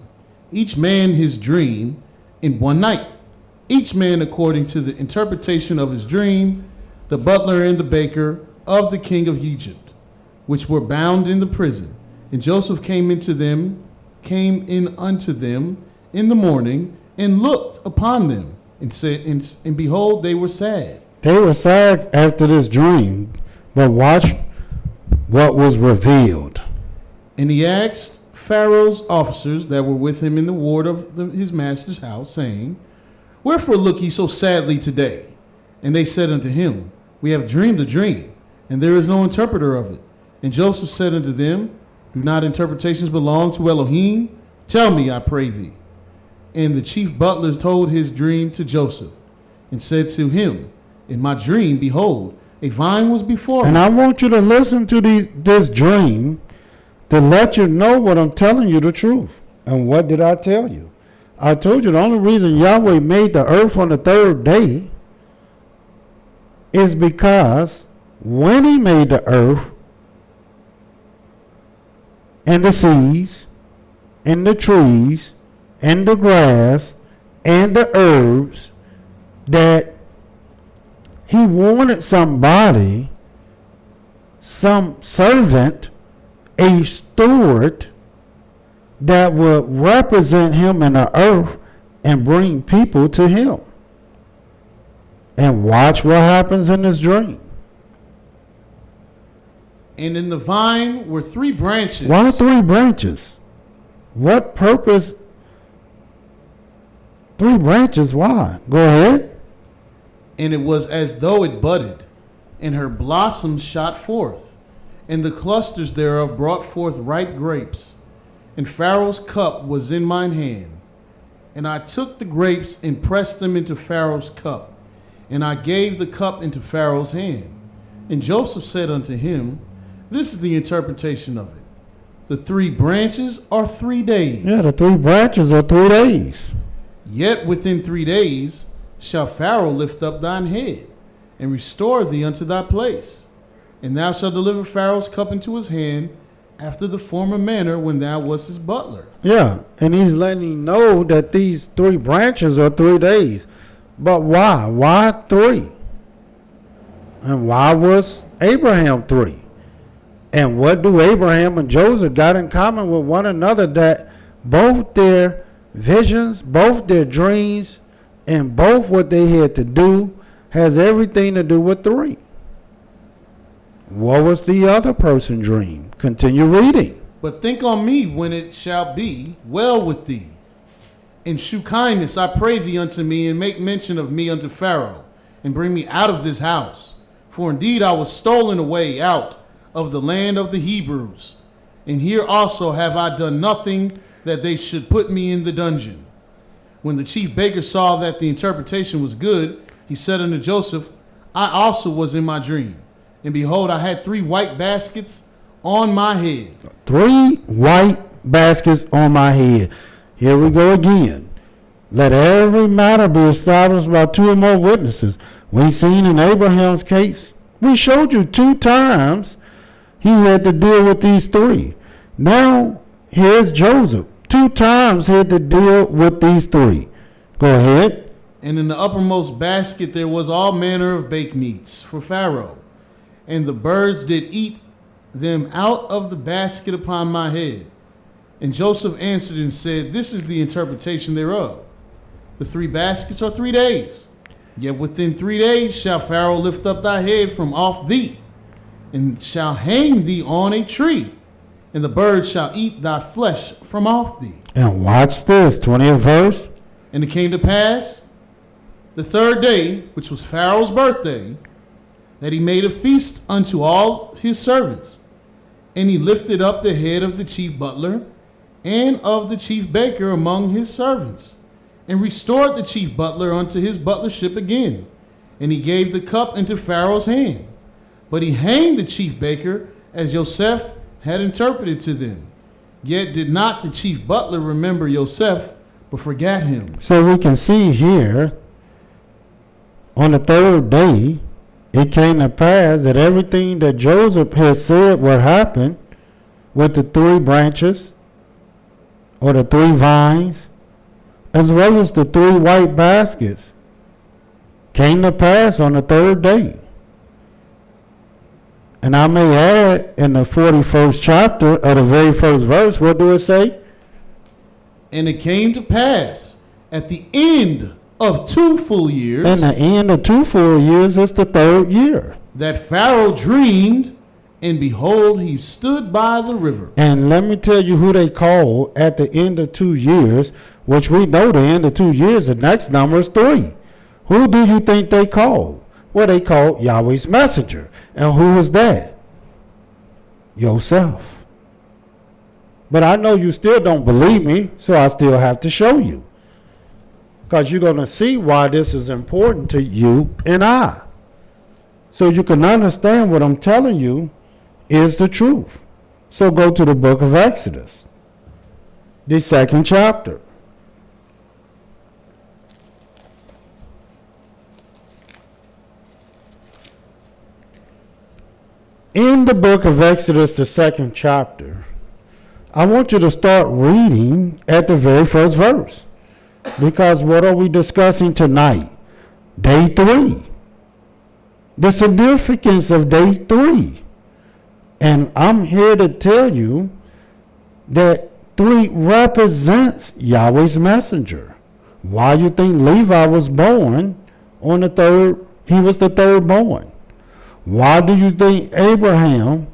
each man his dream, in one night, each man according to the interpretation of his dream, the butler and the baker of the king of Egypt, which were bound in the prison. And Joseph came in unto them in the morning, and looked upon them, and said, and behold, they were sad. They were sad after this dream, but watch what was revealed. And he asked Pharaoh's officers that were with him in the ward of his master's house, saying, Wherefore look ye so sadly today? And they said unto him, We have dreamed a dream, and there is no interpreter of it. And Joseph said unto them, Do not interpretations belong to Elohim? Tell me, I pray thee. And the chief butler told his dream to Joseph, and said to him, In my dream, behold, a vine was before me. And I want you to listen to this dream to let you know what I'm telling you the truth. And what did I tell you? I told you the only reason Yahweh made the earth on the third day is because when he made the earth and the seas and the trees and the grass and the herbs, that he wanted somebody, some servant, a steward that would represent him in the earth and bring people to him. And watch what happens in this dream. And in the vine were 3 branches. Why 3 branches? What purpose? 3 branches, why? Go ahead. And it was as though it budded, and her blossoms shot forth, and the clusters thereof brought forth ripe grapes. And Pharaoh's cup was in mine hand. And I took the grapes and pressed them into Pharaoh's cup, and I gave the cup into Pharaoh's hand. And Joseph said unto him, This is the interpretation of it. The 3 branches are 3 days. Yeah, the 3 branches are 3 days. Yet within 3 days shall Pharaoh lift up thine head, and restore thee unto thy place. And thou shalt deliver Pharaoh's cup into his hand, after the former manner when thou wast his butler. Yeah, and he's letting him know that these 3 branches are 3 days. But why? Why 3? And why was Abraham 3? And what do Abraham and Joseph got in common with one another, that both their visions, both their dreams, and both what they had to do has everything to do with 3? What was the other person's dream? Continue reading. But think on me when it shall be well with thee. And shew kindness, I pray thee, unto me, and make mention of me unto Pharaoh, and bring me out of this house. For indeed I was stolen away out of the land of the Hebrews. And here also have I done nothing that they should put me in the dungeon. When the chief baker saw that the interpretation was good, he said unto Joseph, I also was in my dream. And behold, I had 3 white baskets on my head. 3 white baskets on my head. Here we go again. Let every matter be established by 2 or more witnesses. We seen in Abraham's case, we showed you 2 times he had to deal with these 3. Now, here's Joseph. 2 times he had to deal with these 3. Go ahead. And in the uppermost basket there was all manner of baked meats for Pharaoh. And the birds did eat them out of the basket upon my head. And Joseph answered and said, This is the interpretation thereof. The 3 baskets are 3 days. Yet within 3 days shall Pharaoh lift up thy head from off thee, and shall hang thee on a tree, and the birds shall eat thy flesh from off thee. And watch this, 20th verse. And it came to pass, the 3rd day, which was Pharaoh's birthday, that he made a feast unto all his servants. And he lifted up the head of the chief butler and of the chief baker among his servants, and restored the chief butler unto his butlership again. And he gave the cup into Pharaoh's hand. But he hanged the chief baker, as Joseph had interpreted to them. Yet did not the chief butler remember Joseph, but forgot him. So we can see here, on the 3rd day, it came to pass that everything that Joseph had said would happen with the 3 branches or the 3 vines as well as the 3 white baskets, came to pass on the 3rd day. And I may add, in the 41st chapter of the very first verse, what do it say? And it came to pass at the end of 2 full years. And the end of 2 full years is the 3rd year. That Pharaoh dreamed, and behold, he stood by the river. And let me tell you who they called at the end of 2 years, which we know the end of 2 years, the next number is 3. Who do you think they called? Well, they called Yahweh's messenger. And who was that? Yourself. But I know you still don't believe me, so I still have to show you. Because you're going to see why this is important to you and I. So you can understand what I'm telling you is the truth. So go to the book of Exodus, the 2nd chapter. In the book of Exodus, the 2nd chapter, I want you to start reading at the very first verse. Because what are we discussing tonight? Day 3. The significance of day 3. And I'm here to tell you that 3 represents Yahweh's messenger. Why you think Levi was born on the 3rd? He was the 3rd born. Why do you think Abraham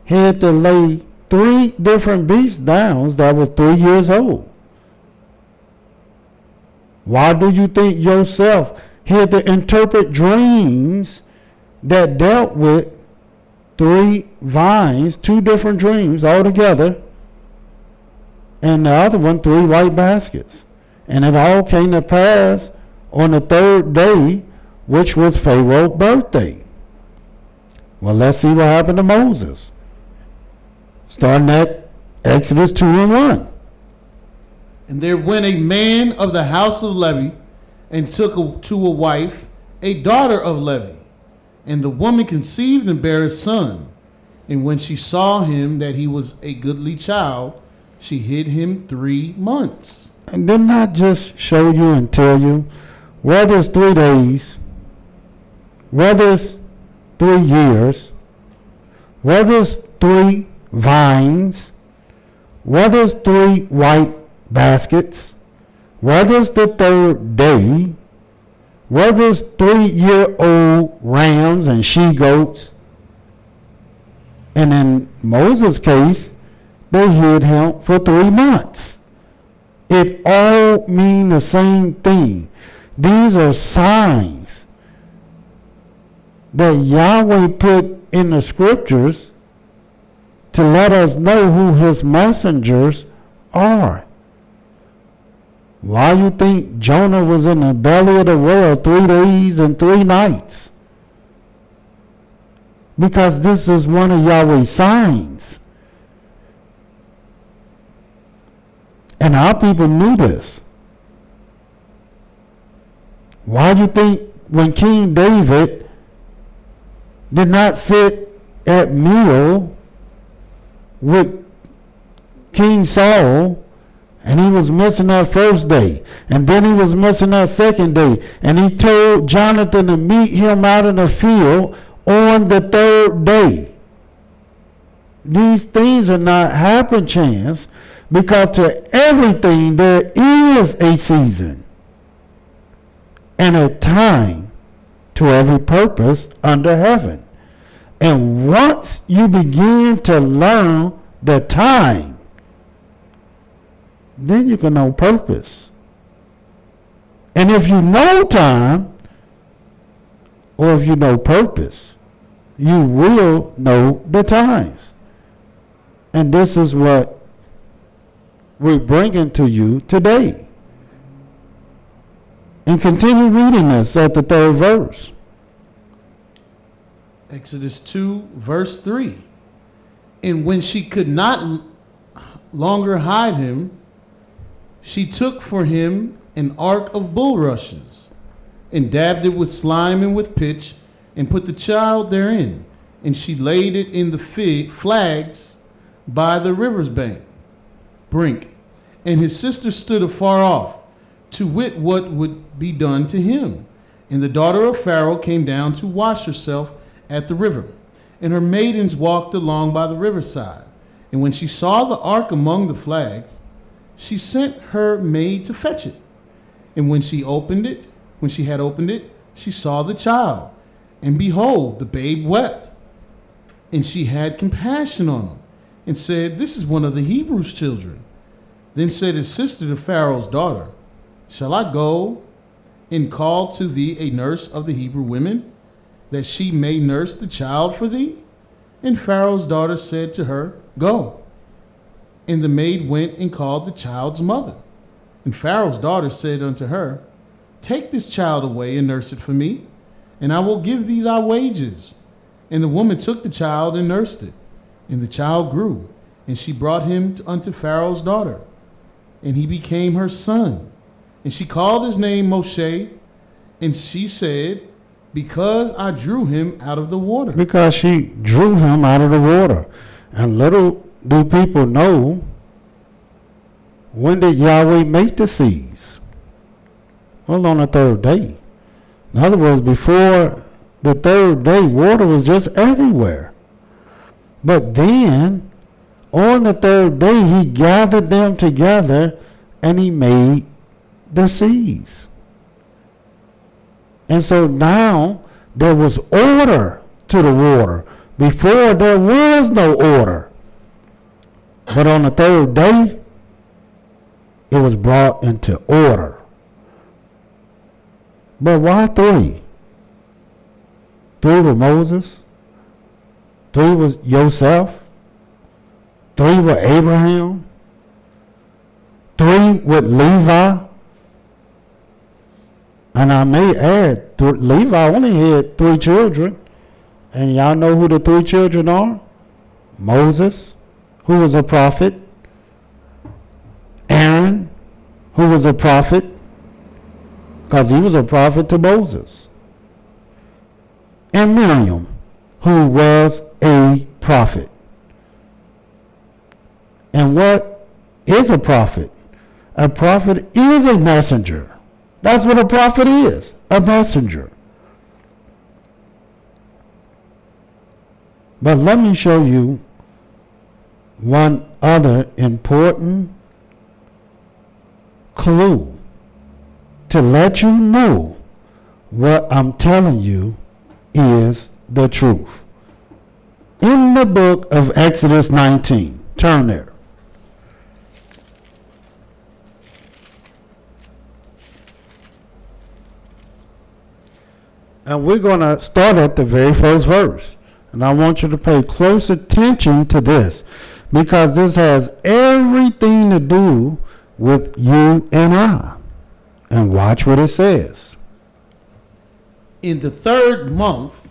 had to lay 3 different beasts down that was 3 years old? Why do you think Joseph had to interpret dreams that dealt with 3 vines, 2 different dreams altogether, and the other one 3 white baskets? And it all came to pass on the 3rd day, which was Pharaoh's birthday. Well, let's see what happened to Moses. Starting at Exodus 2 and 1. And there went a man of the house of Levi, and took to a wife a daughter of Levi. And the woman conceived and bare a son. And when she saw him that he was a goodly child, she hid him 3 months. And didn't I just show you and tell you, whether it's 3 days, whether it's 3 years, whether it's 3 vines, whether it's 3 white baskets, whether it's the 3rd day, whether it's 3-year-old rams and she-goats, and in Moses' case, they hid him for 3 months. It all mean the same thing. These are signs that Yahweh put in the scriptures to let us know who his messengers are. Why you think Jonah was in the belly of the whale 3 days and 3 nights? Because this is one of Yahweh's signs. And our people knew this. Why do you think when King David did not sit at meal with King Saul, and he was missing that 1st day, and then he was missing that 2nd day, and he told Jonathan to meet him out in the field on the 3rd day? These things are not happen chance, because to everything there is a season and a time to every purpose under heaven. And once you begin to learn the time, then you can know purpose. And if you know time, or if you know purpose, you will know the times. And this is what we're bringing to you today. And continue reading this at the 3rd verse. Exodus 2, verse 3. And when she could not longer hide him, she took for him an ark of bulrushes, and dabbed it with slime and with pitch, and put the child therein. And she laid it in the flags by the river's brink. And his sister stood afar off, to wit what would be done to him. And the daughter of Pharaoh came down to wash herself at the river. And her maidens walked along by the riverside. And when she saw the ark among the flags, she sent her maid to fetch it. And when she had opened it, she saw the child. And behold, the babe wept. And she had compassion on him, and said, This is one of the Hebrews' children. Then said his sister to Pharaoh's daughter, Shall I go and call to thee a nurse of the Hebrew women, that she may nurse the child for thee? And Pharaoh's daughter said to her, Go. And the maid went and called the child's mother. And Pharaoh's daughter said unto her, Take this child away and nurse it for me, and I will give thee thy wages. And the woman took the child and nursed it. And the child grew, and she brought him unto Pharaoh's daughter. And he became her son. And she called his name Moshe. And she said, Because I drew him out of the water. Because she drew him out of the water. And little do people know, when did Yahweh make the seas? Well, on the third day. In other words, before the third day, water was just everywhere. But then, on the third day, he gathered them together and he made the seas. And so now there was order to the water. Before there was no order. But on the third day, it was brought into order. But why three? Three were Moses. Three was Joseph. Three were Abraham. Three with Levi. And I may add, Levi only had 3 children. And y'all know who the 3 children are? Moses, who was a prophet. Aaron, who was a prophet, because he was a prophet to Moses. And Miriam, who was a prophet. And what is a prophet? A prophet is a messenger. That's what a prophet is, a messenger. But let me show you one other important clue to let you know what I'm telling you is the truth. In the book of Exodus 19, turn there. And we're going to start at the very first verse. And I want you to pay close attention to this, because this has everything to do with you and I. And watch what it says. In the 3rd month,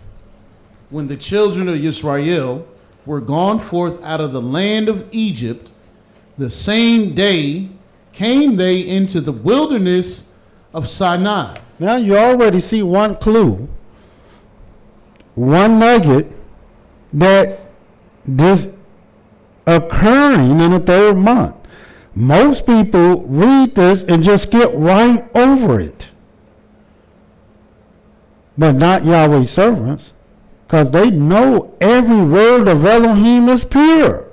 when the children of Israel were gone forth out of the land of Egypt, the same day came they into the wilderness of Sinai. Now you already see one clue, one nugget, that this occurring in the 3rd month. Most people read this and just skip right over it. But not Yahweh's servants, because they know every word of Elohim is pure.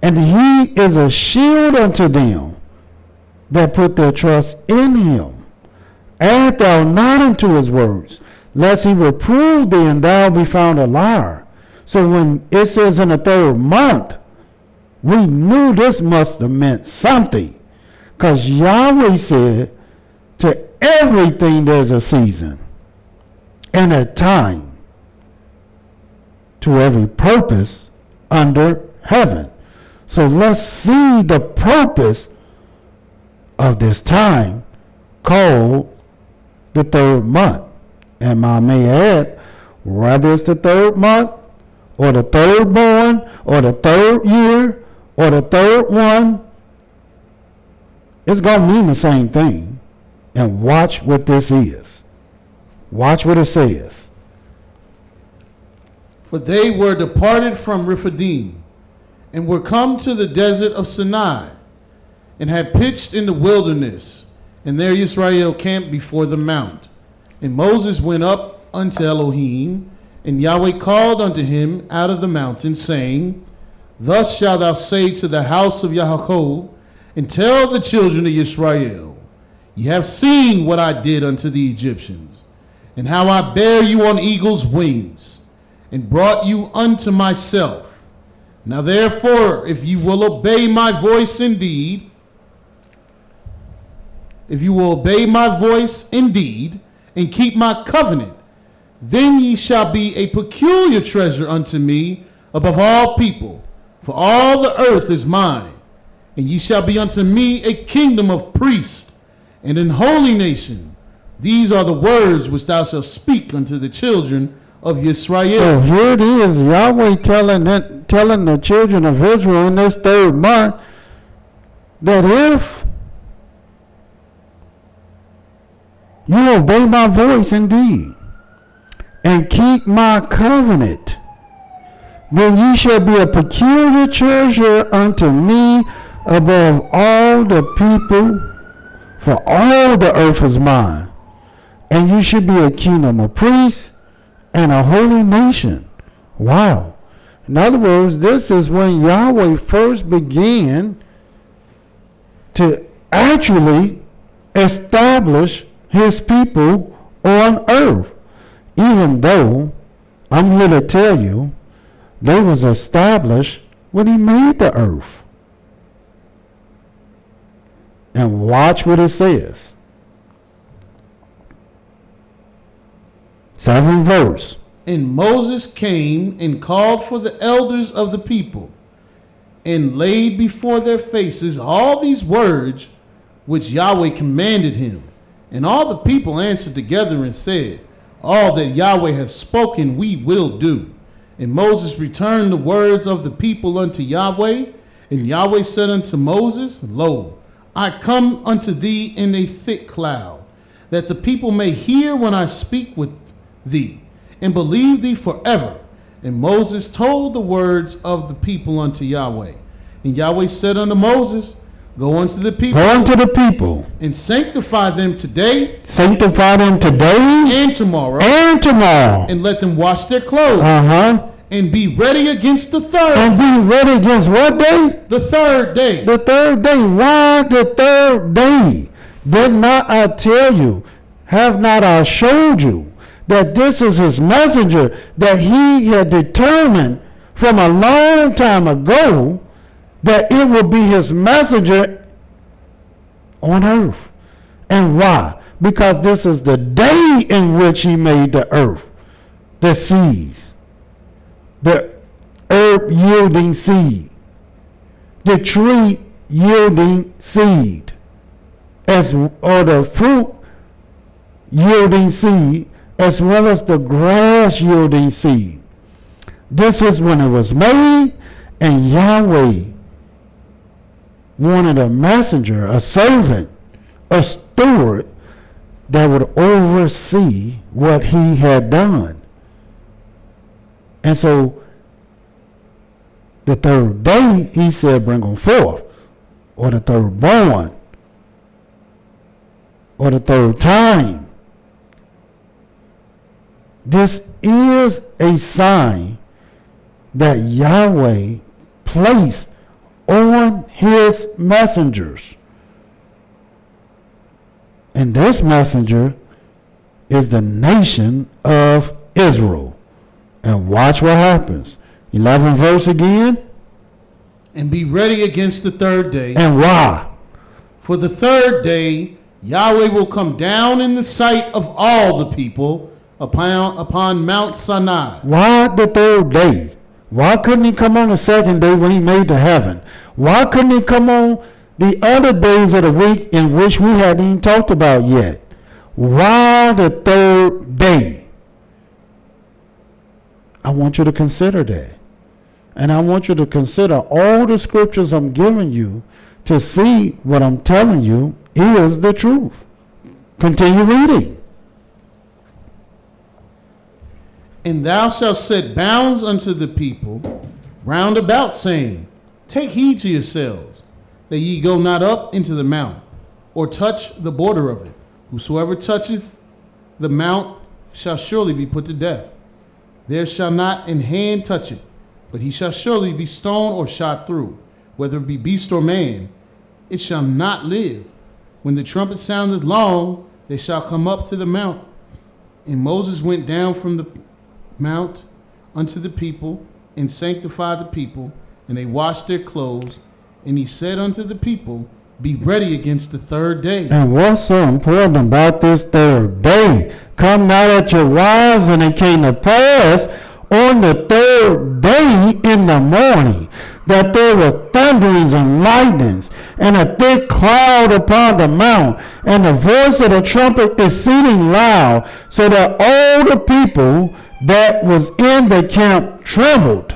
And he is a shield unto them that put their trust in him. Add thou not unto his words, lest he reprove thee and thou be found a liar. So when it says in the 3rd month, we knew this must have meant something, because Yahweh said to everything there's a season and a time, to every purpose under heaven. So let's see the purpose of this time called the 3rd month. And I may add, whether it's the 3rd month or the 3rd born or the 3rd year or the 3rd one, it's going to mean the same thing. And watch what this is. Watch what it says. For they were departed from Rephidim, and were come to the desert of Sinai. and had pitched in the wilderness, and there Israel camped before the mount. And Moses went up unto Elohim, and Yahweh called unto him out of the mountain, saying, Thus shalt thou say to the house of Yaakov, and tell the children of Israel, Ye have seen what I did unto the Egyptians, and how I bare you on eagle's wings, and brought you unto myself. Now therefore, if you will obey my voice indeed, and keep my covenant, then ye shall be a peculiar treasure unto me above all people, for all the earth is mine. And ye shall be unto me a kingdom of priests, and an holy nation. These are the words which thou shalt speak unto the children of Israel. So here it is, Yahweh telling the children of Israel in this third month that if you obey my voice indeed, and keep my covenant, then ye shall be a peculiar treasure unto me above all the people, for all the earth is mine. And you should be a kingdom of priests and a holy nation. Wow. In other words, this is when Yahweh first began to actually establish his people on earth, even though I'm here to tell you they was established when he made the earth. And watch what it says. 7th verse. And Moses came and called for the elders of the people, and laid before their faces all these words which Yahweh commanded him. And all the people answered together and said, All that Yahweh has spoken we will do. And Moses returned the words of the people unto Yahweh. And Yahweh said unto Moses, Lo, I come unto thee in a thick cloud, that the people may hear when I speak with thee, and believe thee forever. And Moses told the words of the people unto Yahweh. And Yahweh said unto Moses, Go unto the people. Go unto the people. And sanctify them today. Sanctify them today. And tomorrow. And tomorrow. And let them wash their clothes. And be ready against the third. And be ready against what day? The third day. The third day. Why the third day? Did not I tell you? Have not I showed you that this is his messenger that he had determined from a long time ago that it will be his messenger on earth? And why? Because this is the day in which he made the earth, the seas, the herb yielding seed, the tree yielding seed, or the fruit yielding seed, as well as the grass yielding seed. This is when it was made, and Yahweh wanted a messenger, a servant, a steward that would oversee what he had done. And so the third day, he said, bring them forth, or the third born, or the third time. This is a sign that Yahweh placed on his messengers. And this messenger is the nation of Israel. And watch what happens. 11th verse again. And be ready against the third day. And why? For the third day Yahweh will come down in the sight of all the people upon Mount Sinai. Why the third day? Why couldn't he come on the second day when he made the heaven? Why couldn't he come on the other days of the week in which we hadn't even talked about yet? Why the third day? I want you to consider that. And I want you to consider all the scriptures I'm giving you to see what I'm telling you is the truth. Continue reading. And thou shalt set bounds unto the people round about, saying, Take heed to yourselves, that ye go not up into the mount, or touch the border of it. Whosoever toucheth the mount shall surely be put to death. There shall not an hand touch it, but he shall surely be stoned or shot through. Whether it be beast or man, it shall not live. When the trumpet soundeth long, they shall come up to the mount. And Moses went down from the mount unto the people, and sanctified the people, and they washed their clothes. And he said unto the people, be ready against the third day. And what's so important about this third day? Come not at your wives, and it came to pass on the third day in the morning that there were thunderings and lightnings, and a thick cloud upon the mount, and the voice of the trumpet exceeding loud, so that all the people that was in the camp trembled.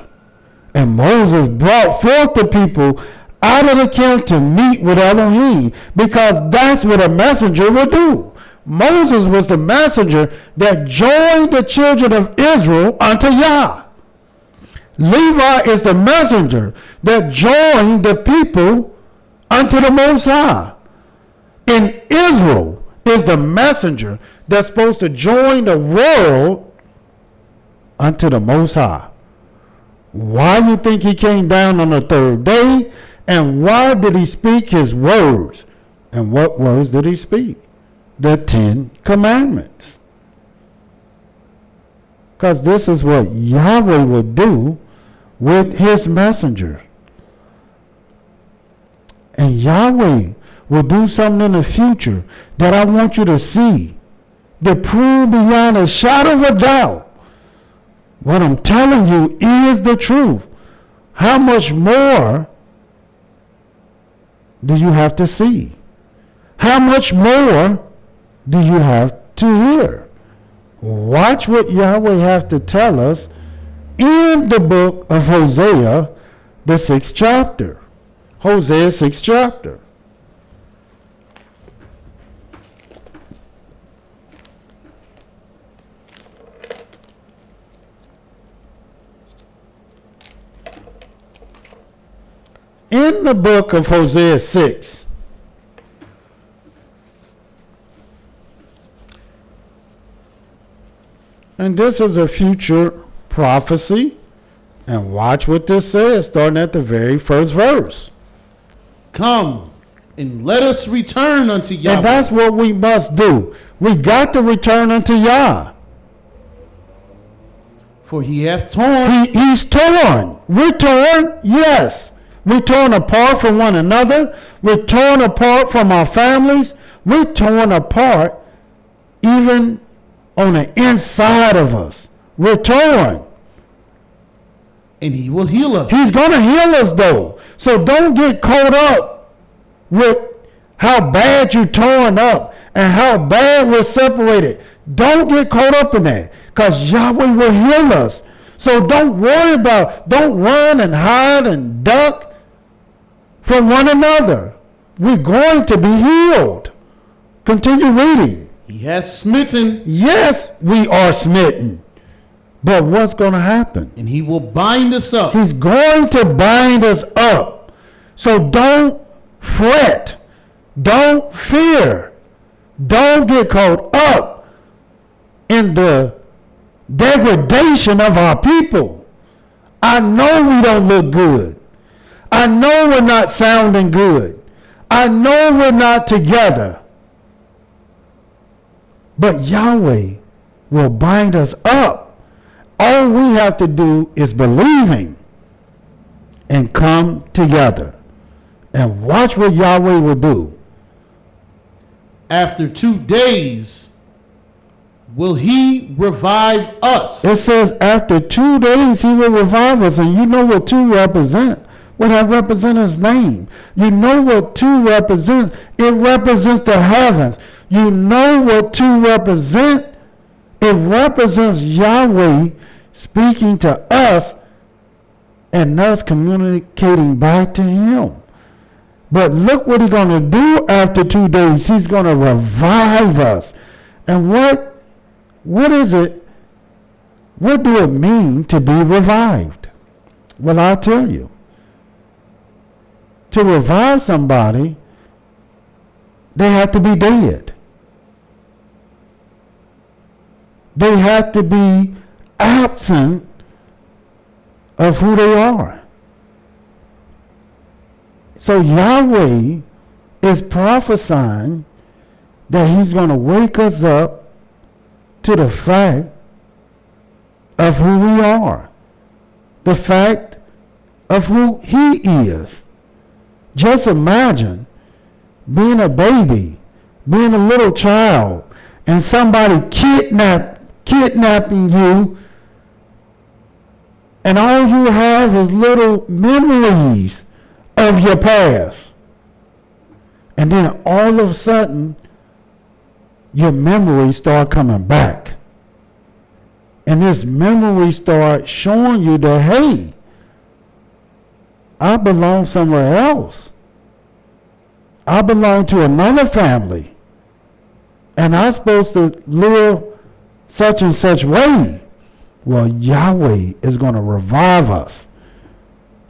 And Moses brought forth the people out of the camp to meet with Elohim, because that's what a messenger would do. Moses was the messenger that joined the children of Israel unto Yah. Levi is the messenger that joined the people unto the Most High. And Israel is the messenger that's supposed to join the world unto the Most High. Why do you think he came down on the third day? And why did he speak his words? And what words did he speak? The 10 Commandments. Because this is what Yahweh would do with his messengers. And Yahweh will do something in the future that I want you to see, to prove beyond a shadow of a doubt. What I'm telling you is the truth. How much more do you have to see? How much more do you have to hear? Watch what Yahweh has to tell us in the book of Hosea, the 6th chapter. Hosea 6th chapter. In the book of Hosea 6, and this is a future prophecy, and watch what this says, starting at the very first verse. Come, and let us return unto Yahweh. And that's what we must do. We got to return unto Yah. For he hath torn. He's torn. We're torn, yes. We're torn apart from one another. We're torn apart from our families. We're torn apart even on the inside of us. We're torn. And he will heal us. He's going to heal us, though. So don't get caught up with how bad you're torn up and how bad we're separated. Don't get caught up in that, because Yahweh will heal us. So don't worry about, don't run and hide and duck from one another. We're going to be healed. Continue reading. He hath smitten. Yes, we are smitten. But what's going to happen? And he will bind us up. He's going to bind us up. So don't fret. Don't fear. Don't get caught up in the degradation of our people. I know we don't look good. I know we're not sounding good. I know we're not together. But Yahweh will bind us up. All we have to do is believing and come together. And watch what Yahweh will do. After 2 days will he revive us. It says after 2 days he will revive us. And you know what 2 represent. What that represents his name. You know what 2 represents. It represents the heavens. You know what 2 represents. It represents Yahweh speaking to us and us communicating back to him. But look what he's going to do after 2 days. He's going to revive us. And what is it? What do it mean to be revived? Well, I'll tell you. to revive somebody, they have to be dead. They have to be absent of who they are. So Yahweh is prophesying that he's going to wake us up to the fact of who we are, the fact of who he is. Just imagine being a baby, being a little child, and somebody kidnapping you, and all you have is little memories of your past. And then all of a sudden, your memories start coming back. And this memory starts showing you that, hey, I belong somewhere else. I belong to another family. And I'm supposed to live such and such way. Well, Yahweh is going to revive us,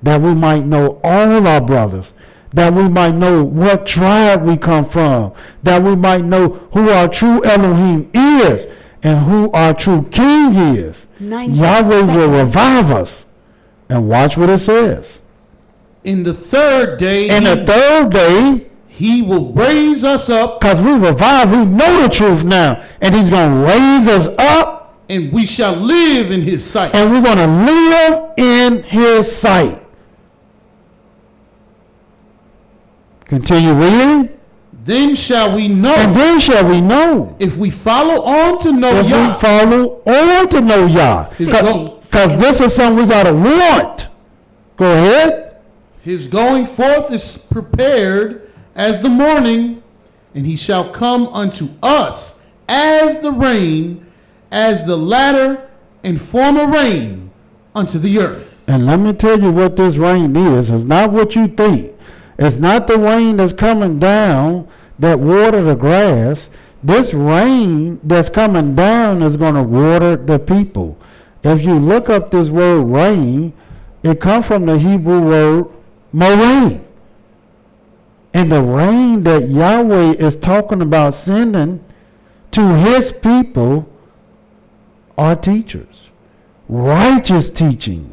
that we might know all our brothers, that we might know what tribe we come from, that we might know who our true Elohim is and who our true King is. Yahweh will revive us. And watch what it says. In the third day, he will raise us up. Because we revive, we know the truth now. And he's going to raise us up. And we shall live in his sight. And we're going to live in his sight. Continue reading. Then shall we know. And then shall we know. If we follow on to know Yah. If we follow on to know Yah. Because this is something we got to want. Go ahead. His going forth is prepared as the morning, and he shall come unto us as the rain, as the latter and former rain unto the earth. And let me tell you what this rain is. It's not what you think. It's not the rain that's coming down that water the grass. This rain that's coming down is going to water the people. If you look up this word rain, it comes from the Hebrew word Moreh. And the rain that Yahweh is talking about sending to his people are teachers. Righteous teaching.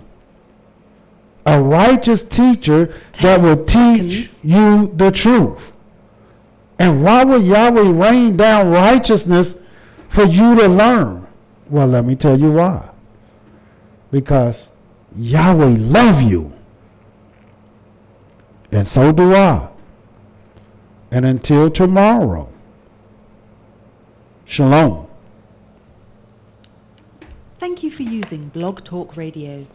A righteous teacher that will teach you the truth. And why would Yahweh rain down righteousness for you to learn? Well, let me tell you why. Because Yahweh loves you. And so do I. And until tomorrow, shalom. Thank you for using Blog Talk Radio.